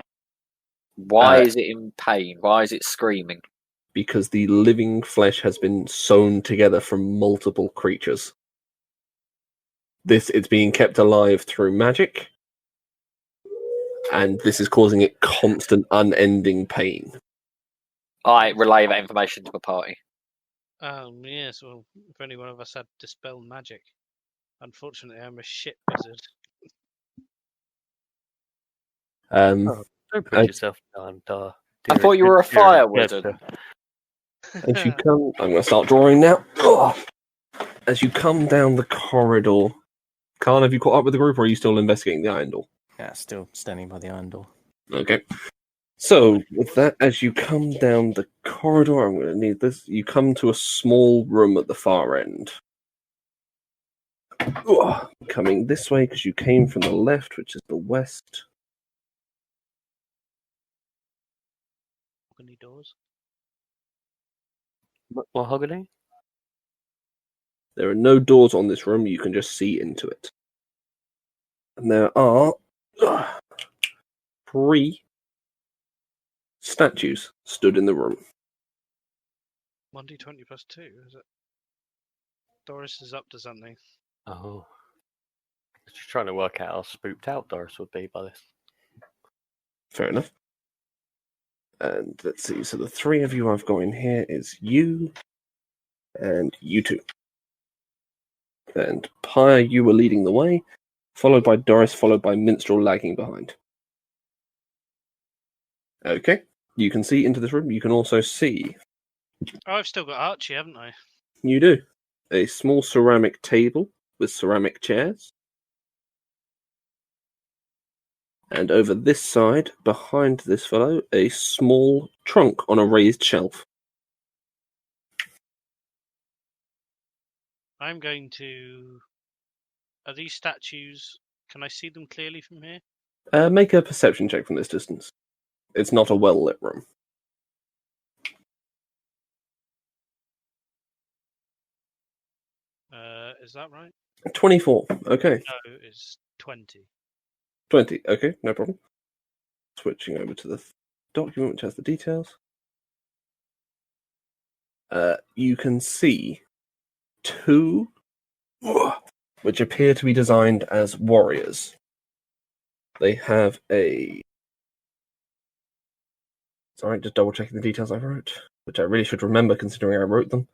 Why is it in pain? Why is it screaming? Because the living flesh has been sewn together from multiple creatures. It's being kept alive through magic, and this is causing it constant, unending pain. I relay that information to the party. Yes, well, if only one of us had Dispel Magic. Unfortunately, I'm a shit wizard. Um, Don't put yourself down, Dar. I thought you were a fire wizard. As you come, I'm going to start drawing now. Ugh. As you come down the corridor, Khan, have you caught up with the group, or are you still investigating the iron door? Yeah, still standing by the iron door. Okay. So, with that, as you come down the corridor, I'm going to need this. You come to a small room at the far end. Ugh. Coming this way because you came from the left, which is the west. Any doors? Mahogany? There are no doors on this room. You can just see into it. And there are 3 statues stood in the room. 1d20 plus 2, is it? Doris is up to something. Oh. Just trying to work out how spooked out Doris would be by this. Fair enough. And let's see. So the 3 of you I've got in here is you and you 2. And Pyre, you were leading the way, followed by Doris, followed by Minstrel lagging behind. Okay. You can see into this room. You can also see, Oh, I've still got Archie, haven't I? you do, a small ceramic table with ceramic chairs. And over this side, behind this fellow, a small trunk on a raised shelf. I'm going to... Are these statues... Can I see them clearly from here? Make a perception check from this distance. It's not a well-lit room. Is that right? 24. Okay. No, it's 20. 20. Okay, no problem. Switching over to the document which has the details. You can see 2 which appear to be designed as warriors. They have a... Sorry, just double checking the details I wrote, which I really should remember considering I wrote them.